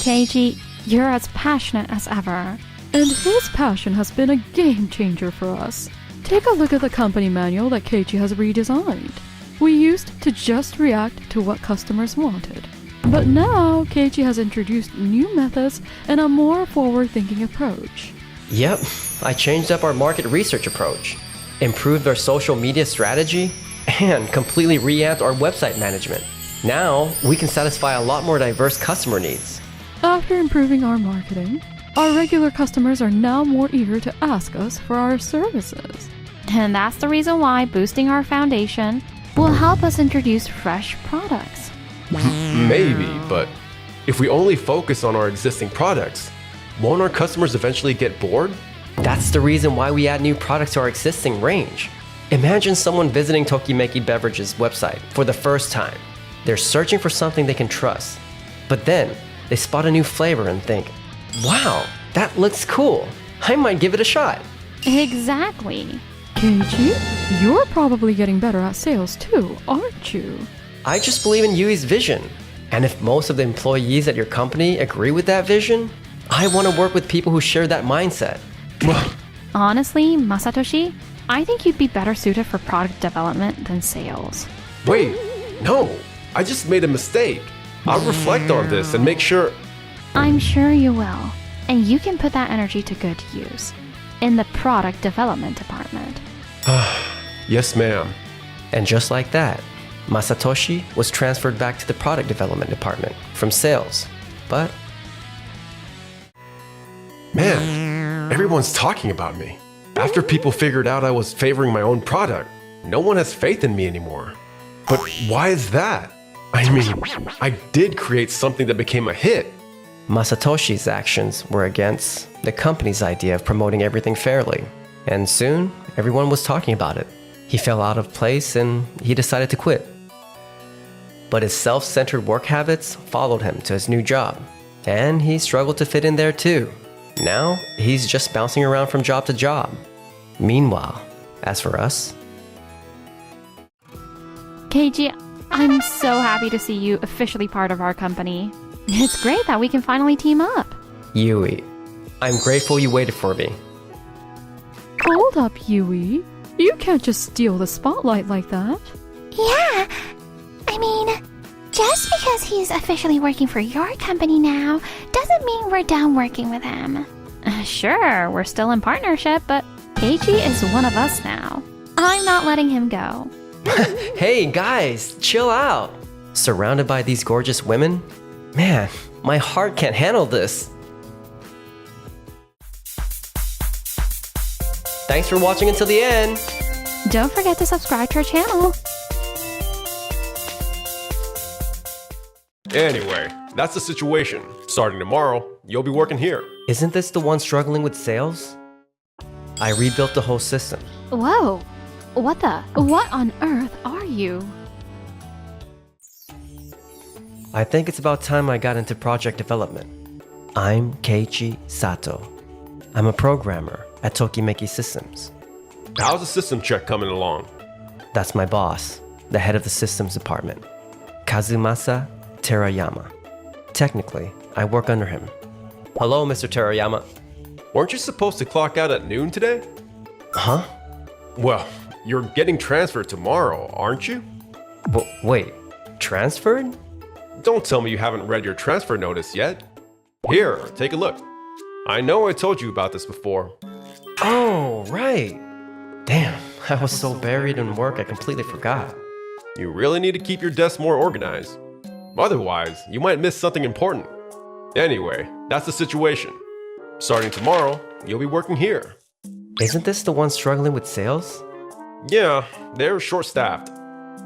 Keiji, you're as passionate as ever. And his passion has been a game changer for us. Take a look at the company manual that Keiichi has redesigned. We used to just react to what customers wanted. But now, Keiichi has introduced new methods and a more forward-thinking approach. Yep, I changed up our market research approach, improved our social media strategy, and completely revamped our website management. Now, we can satisfy a lot more diverse customer needs. After improving our marketing, our regular customers are now more eager to ask us for our services. And that's the reason why boosting our foundation will help us introduce fresh products. Maybe, but if we only focus on our existing products, won't our customers eventually get bored? That's the reason why we add new products to our existing range. Imagine someone visiting Tokimeki Beverages website for the first time. They're searching for something they can trust. But then, they spot a new flavor and think, wow, that looks cool. I might give it a shot. Exactly. Keiichi, you're probably getting better at sales too, aren't you? I just believe in Yui's vision. And if most of the employees at your company agree with that vision, I want to work with people who share that mindset. Honestly, Masatoshi, I think you'd be better suited for product development than sales. Wait, no, I just made a mistake. I'll reflect on this and make sure. I'm sure you will. And you can put that energy to good use in the product development department. Yes, ma'am. And just like that, Masatoshi was transferred back to the product development department from sales. But Man, everyone's talking about me. After people figured out I was favoring my own product, no one has faith in me anymore. But why is that? I mean, I did create something that became a hit. Masatoshi's actions were against the company's idea of promoting everything fairly. And soon, everyone was talking about it. He fell out of place and he decided to quit. But his self-centered work habits followed him to his new job. And he struggled to fit in there too. Now, he's just bouncing around from job to job. Meanwhile, as for us... Keiji, I'm so happy to see you officially part of our company. It's great that we can finally team up. Yui, I'm grateful you waited for me. Hold up, Yui. You can't just steal the spotlight like that. Yeah, I mean, just because he's officially working for your company now doesn't mean we're done working with him. Sure, we're still in partnership, but Keiji is one of us now. I'm not letting him go. Hey guys, chill out. Surrounded by these gorgeous women? Man, my heart can't handle this. Thanks for watching until the end. Don't forget to subscribe to our channel. Anyway, that's the situation. Starting tomorrow, you'll be working here. Isn't this the one struggling with sales? I rebuilt the whole system. Whoa, what on earth are you? I think it's about time I got into project development. I'm Keiichi Sato. I'm a programmer at Tokimeki Systems. How's the system check coming along? That's my boss, the head of the systems department, Kazumasa Terayama. Technically, I work under him. Hello, Mr. Terayama. Weren't you supposed to clock out at noon today? Huh? Well, you're getting transferred tomorrow, aren't you? Wait, transferred? Don't tell me you haven't read your transfer notice yet. Here, take a look. I know I told you about this before. Oh, right. Damn, I was so buried in work I completely forgot. You really need to keep your desk more organized. Otherwise, you might miss something important. Anyway, that's the situation. Starting tomorrow, you'll be working here. Isn't this the one struggling with sales? Yeah, they're short-staffed.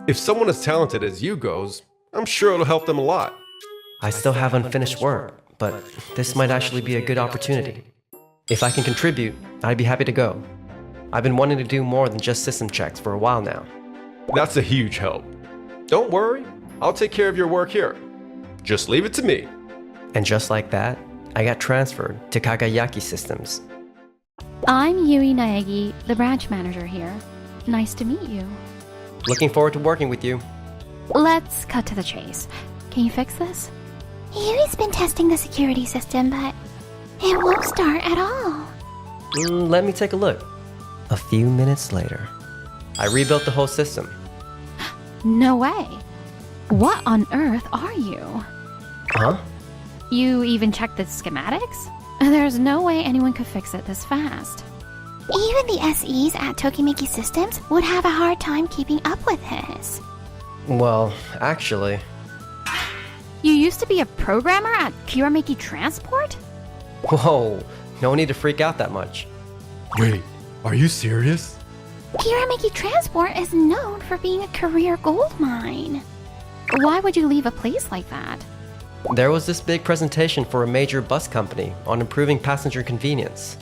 If someone as talented as you goes, I'm sure it'll help them a lot. I still have unfinished work, but this might actually be a good opportunity. If I can contribute, I'd be happy to go. I've been wanting to do more than just system checks for a while now. That's a huge help. Don't worry, I'll take care of your work here. Just leave it to me. And just like that, I got transferred to Kagayaki Systems. I'm Yui Naegi, the branch manager here. Nice to meet you. Looking forward to working with you. Let's cut to the chase. Can you fix this? Yui's been testing the security system, but it won't start at all. Let me take a look. A few minutes later, I rebuilt the whole system. No way. What on earth are you? Huh? You even checked the schematics? There's no way anyone could fix it this fast. Even the SEs at Tokimeki Systems would have a hard time keeping up with his. Well, actually... You used to be a programmer at Kirameki Transport? Whoa, no need to freak out that much. Wait, are you serious? Kirameki Transport is known for being a career gold mine. Why would you leave a place like that? There was this big presentation for a major bus company on improving passenger convenience.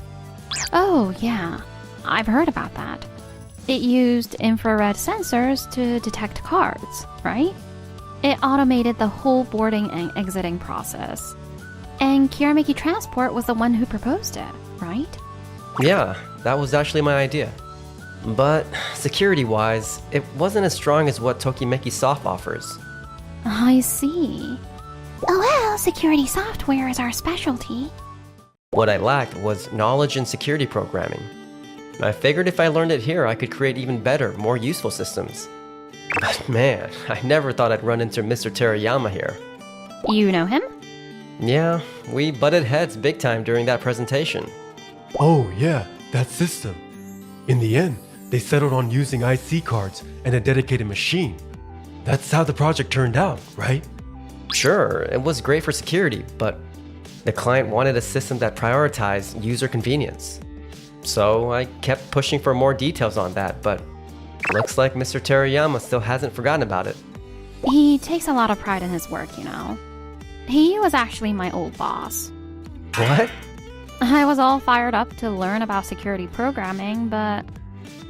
Oh, yeah. I've heard about that. It used infrared sensors to detect cards, right? It automated the whole boarding and exiting process. And Kirameki Transport was the one who proposed it, right? Yeah, that was actually my idea. But security-wise, it wasn't as strong as what Tokimeki Soft offers. I see. Well, security software is our specialty. What I lacked was knowledge in security programming. I figured if I learned it here, I could create even better, more useful systems. But man, I never thought I'd run into Mr. Terayama here. You know him? Yeah, we butted heads big time during that presentation. Oh yeah, that system. In the end, they settled on using IC cards and a dedicated machine. That's how the project turned out, right? Sure, it was great for security, but the client wanted a system that prioritized user convenience. So I kept pushing for more details on that, but looks like Mr. Terayama still hasn't forgotten about it. He takes a lot of pride in his work, you know. He was actually my old boss. What? I was all fired up to learn about security programming, but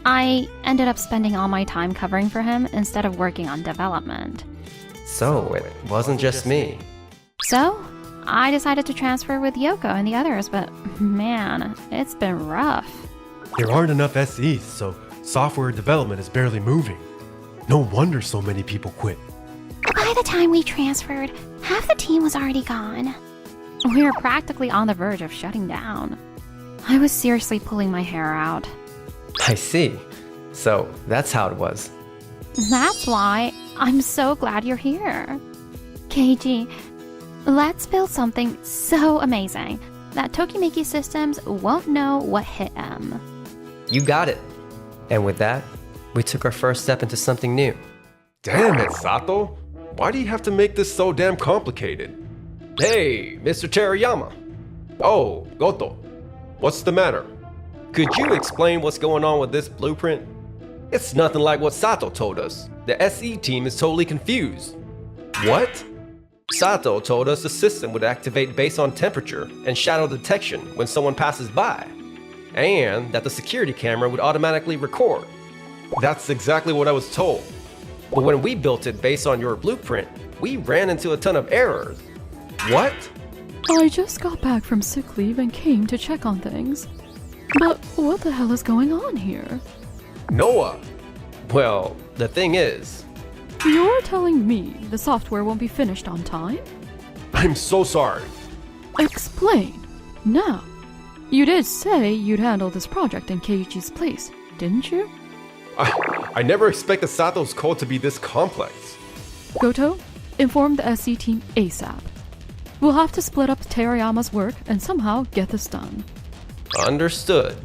I ended up spending all my time covering for him instead of working on development. So it wasn't just me. So, I decided to transfer with Yoko and the others, but man, it's been rough. There aren't enough SEs, so software development is barely moving. No wonder so many people quit. By the time we transferred, half the team was already gone. We were practically on the verge of shutting down. I was seriously pulling my hair out. I see. So that's how it was. That's why I'm so glad you're here. Keiji, let's build something so amazing that Tokimeki Systems won't know what hit them. You got it. And with that, we took our first step into something new. Damn it, Sato. Why do you have to make this so damn complicated? Hey, Mr. Terayama. Oh, Goto. What's the matter? Could you explain what's going on with this blueprint? It's nothing like what Sato told us. The SE team is totally confused. What? Sato told us the system would activate based on temperature and shadow detection when someone passes by, and that the security camera would automatically record. That's exactly what I was told. But when we built it based on your blueprint, we ran into a ton of errors. What? I just got back from sick leave and came to check on things. But what the hell is going on here? Noah! Well, the thing is, You're telling me the software won't be finished on time? I'm so sorry. Explain. Now, you did say you'd handle this project in Keiichi's place, didn't you? I never expected Sato's code to be this complex. Goto, inform the SE team ASAP. We'll have to split up Terayama's work and somehow get this done. understood.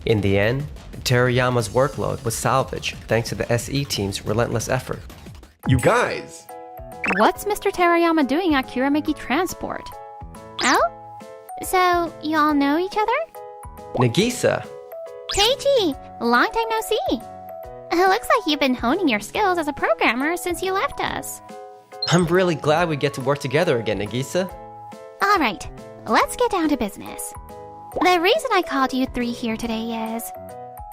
In the end, Terayama's workload was salvaged thanks to the SE team's relentless effort. You guys! What's Mr. Terayama doing at Kirameki Transport? Oh? So, you all know each other? Nagisa, Keiichi, long time no see. It looks like you've been honing your skills as a programmer since you left us. I'm really glad we get to work together again, Nagisa. Alright, let's get down to business. The reason I called you three here today is...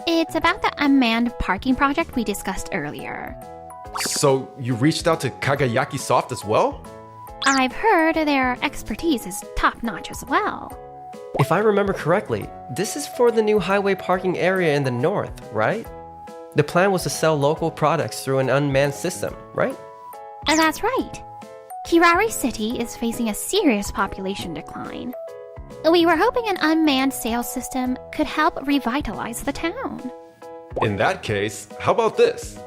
it's about the unmanned parking project we discussed earlier. So you reached out to Kagayaki Soft as well? I've heard their expertise is top-notch as well. If I remember correctly, this is for the new highway parking area in the north, right? The plan was to sell local products through an unmanned system, right? That's right. Kirari City is facing a serious population decline. We were hoping an unmanned sales system could help revitalize the town. In that case, how about this?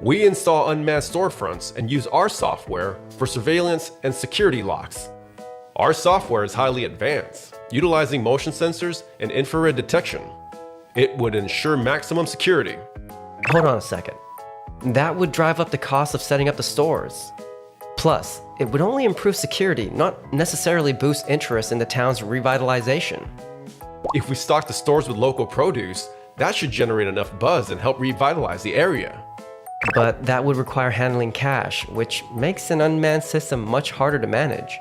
We install unmanned storefronts and use our software for surveillance and security locks. Our software is highly advanced, utilizing motion sensors and infrared detection. It would ensure maximum security. Hold on a second. That would drive up the cost of setting up the stores. Plus, it would only improve security, not necessarily boost interest in the town's revitalization. If we stock the stores with local produce, that should generate enough buzz and help revitalize the area. But that would require handling cash, which makes an unmanned system much harder to manage.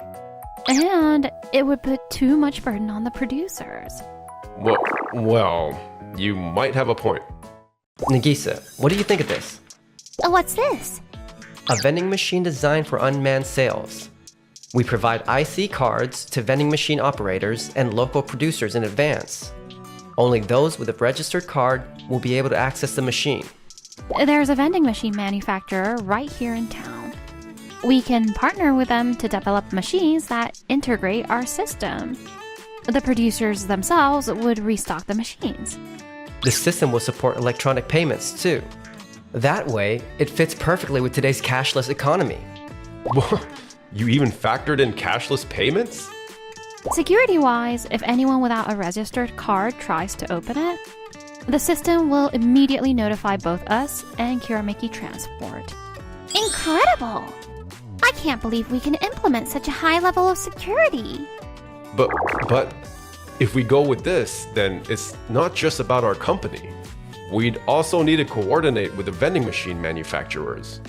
And it would put too much burden on the producers. Well, you might have a point. Nagisa, what do you think of this? What's this? A vending machine designed for unmanned sales. We provide IC cards to vending machine operators and local producers in advance. Only those with a registered card will be able to access the machine. There's a vending machine manufacturer right here in town. We can partner with them to develop machines that integrate our system. The producers themselves would restock the machines. The system will support electronic payments too. That way, it fits perfectly with today's cashless economy. You even factored in cashless payments? Security-wise, if anyone without a registered card tries to open it, the system will immediately notify both us and Kirameki Transport. Incredible! I can't believe we can implement such a high level of security. But if we go with this, then it's not just about our company. We'd also need to coordinate with the vending machine manufacturers.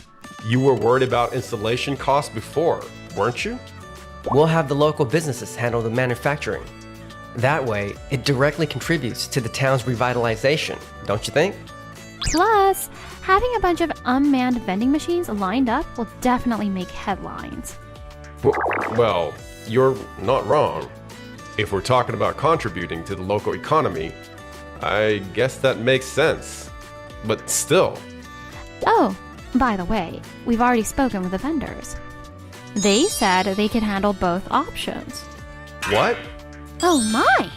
You were worried about installation costs before, weren't you? We'll have the local businesses handle the manufacturing. That way, it directly contributes to the town's revitalization, don't you think? Plus, having a bunch of unmanned vending machines lined up will definitely make headlines. Well, you're not wrong. If we're talking about contributing to the local economy, I guess that makes sense. But still. Oh, by the way, we've already spoken with the vendors. They said they could handle both options. What? Oh my!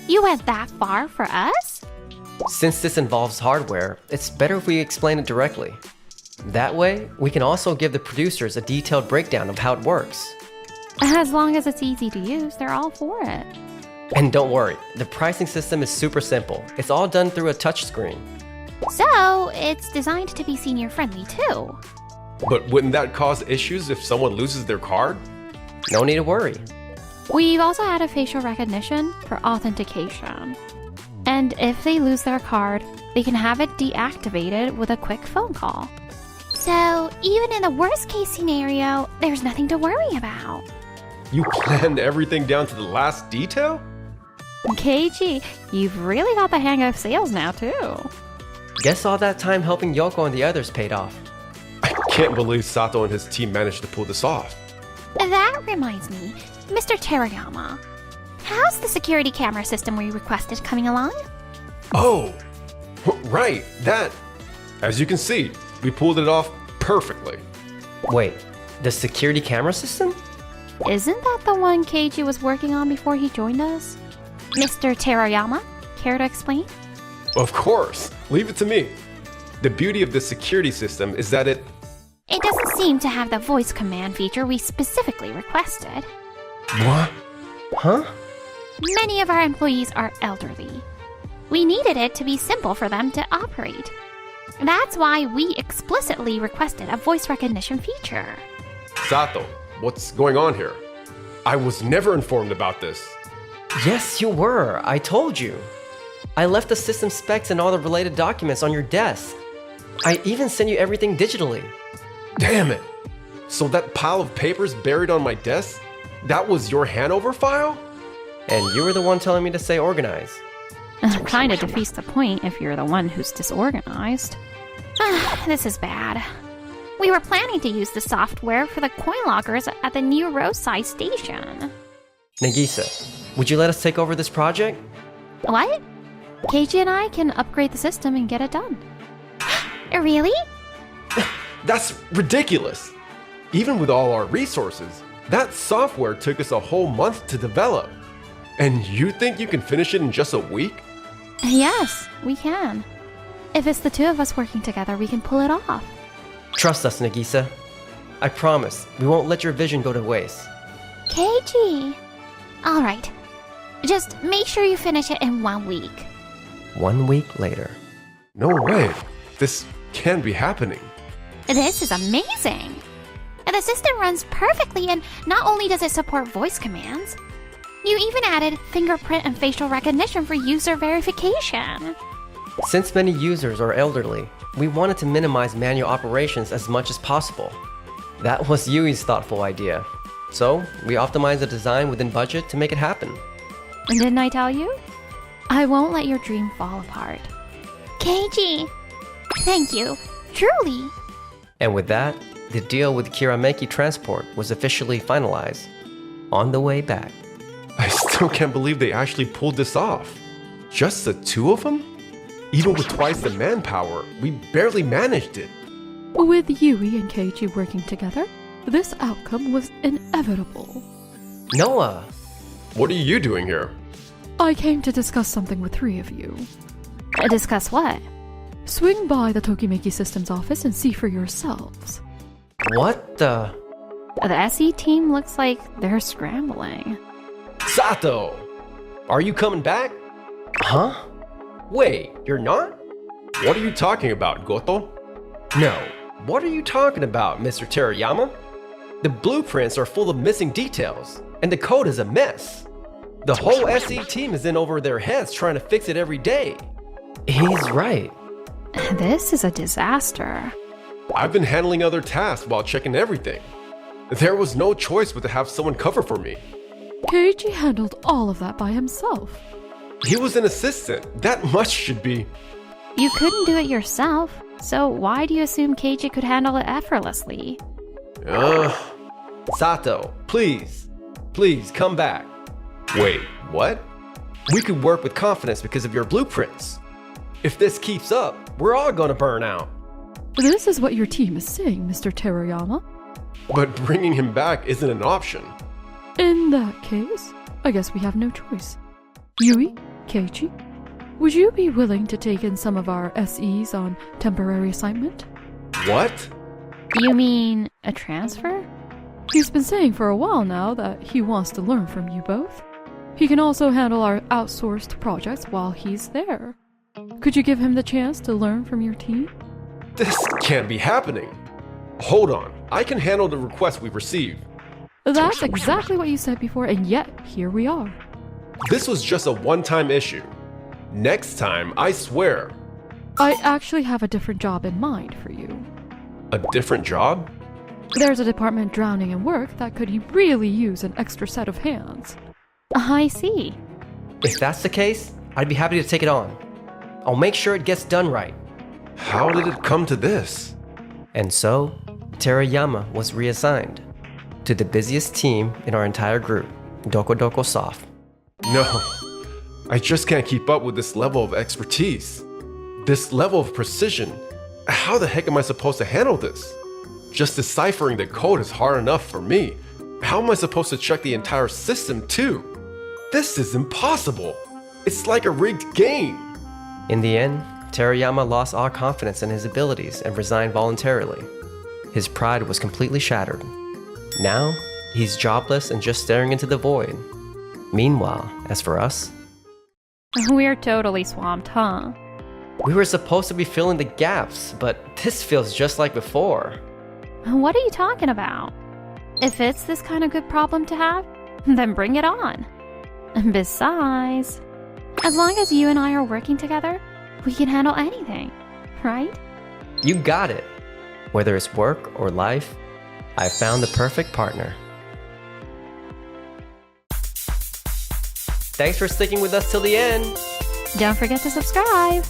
You went that far for us? Since this involves hardware, it's better if we explain it directly. That way, we can also give the producers a detailed breakdown of how it works. As long as it's easy to use, they're all for it. And don't worry, the pricing system is super simple. It's all done through a touchscreen. So, it's designed to be senior-friendly too. But wouldn't that cause issues if someone loses their card? No need to worry. We've also added facial recognition for authentication. And if they lose their card, they can have it deactivated with a quick phone call. So, even in the worst-case scenario, there's nothing to worry about. You planned everything down to the last detail? Keiichi, you've really got the hang of sales now too. Guess all that time helping Yoko and the others paid off. I can't believe Sato and his team managed to pull this off. That reminds me, Mr. Terayama, how's the security camera system we requested coming along? Oh, right, that. As you can see, we pulled it off perfectly. Wait, the security camera system? Isn't that the one Keiji was working on before he joined us? Mr. Terayama, care to explain? Of course, leave it to me. The beauty of the security system is that it doesn't seem to have the voice command feature we specifically requested. What? Huh? Many of our employees are elderly. We needed it to be simple for them to operate. That's why we explicitly requested a voice recognition feature. Sato, what's going on here? I was never informed about this. Yes, you were. I told you. I left the system specs and all the related documents on your desk. I even sent you everything digitally. Damn it! So that pile of papers buried on my desk, that was your Hanover file? And you were the one telling me to stay organized. Kinda defeats the point if you're the one who's disorganized. This is bad. We were planning to use the software for the coin lockers at the new roadside station. Nagisa, would you let us take over this project? What? Keiji and I can upgrade the system and get it done. Really? That's ridiculous! Even with all our resources, that software took us a whole month to develop. And you think you can finish it in just a week? Yes, we can. If it's the two of us working together, we can pull it off. Trust us, Nagisa. I promise, we won't let your vision go to waste. Keiji. Alright. Just make sure you finish it in 1 week. 1 week later. No way. This can't be happening. This is amazing. The system runs perfectly, and not only does it support voice commands, you even added fingerprint and facial recognition for user verification. Since many users are elderly, we wanted to minimize manual operations as much as possible. That was Yui's thoughtful idea. So, we optimized the design within budget to make it happen. And didn't I tell you? I won't let your dream fall apart. Keiji, thank you. Truly. And with that, the deal with Kirameki Transport was officially finalized. On the way back. I still can't believe they actually pulled this off. Just the two of them? Even with twice the manpower, we barely managed it. With Yui and Keiji working together, this outcome was inevitable. Noah! What are you doing here? I came to discuss something with three of you. Discuss what? Swing by the Tokimeki Systems office and see for yourselves. What the? The SE team looks like they're scrambling. Sato! Are you coming back? Huh? Wait, you're not? What are you talking about, Goto? No. What are you talking about, Mr. Terayama? The blueprints are full of missing details, and the code is a mess. The whole SE team is in over their heads trying to fix it every day. He's right. This is a disaster. I've been handling other tasks while checking everything. There was no choice but to have someone cover for me. Keiji handled all of that by himself. He was an assistant. That much should be. You couldn't do it yourself, so why do you assume Keiji could handle it effortlessly? Sato, please. Please, come back. Wait, what? We could work with confidence because of your blueprints. If this keeps up, we're all gonna burn out. This is what your team is saying, Mr. Terayama. But bringing him back isn't an option. In that case, I guess we have no choice. Yui, Keiji, would you be willing to take in some of our SEs on temporary assignment? What? You mean a transfer? He's been saying for a while now that he wants to learn from you both. He can also handle our outsourced projects while he's there. Could you give him the chance to learn from your team? This can't be happening. Hold on, I can handle the request we've received. That's exactly what you said before, and yet here we are. This was just a one-time issue. Next time, I swear. I actually have a different job in mind for you. A different job? There's a department drowning in work that could really use an extra set of hands. I see. If that's the case, I'd be happy to take it on. I'll make sure it gets done right. How did it come to this? And so, Terayama was reassigned to the busiest team in our entire group. Doko Doko Soft. No, I just can't keep up with this level of expertise. This level of precision. How the heck am I supposed to handle this? Just deciphering the code is hard enough for me. How am I supposed to check the entire system too? This is impossible. It's like a rigged game. In the end, Terayama lost all confidence in his abilities and resigned voluntarily. His pride was completely shattered. Now, he's jobless and just staring into the void. Meanwhile, as for us, We're totally swamped, huh? we were supposed to be filling the gaps, but this feels just like before. What are you talking about? If it's this kind of good problem to have, then bring it on. Besides, as long as you and I are working together, we can handle anything, right? You got it. Whether it's work or life, I found the perfect partner. Thanks for sticking with us till the end. Don't forget to subscribe.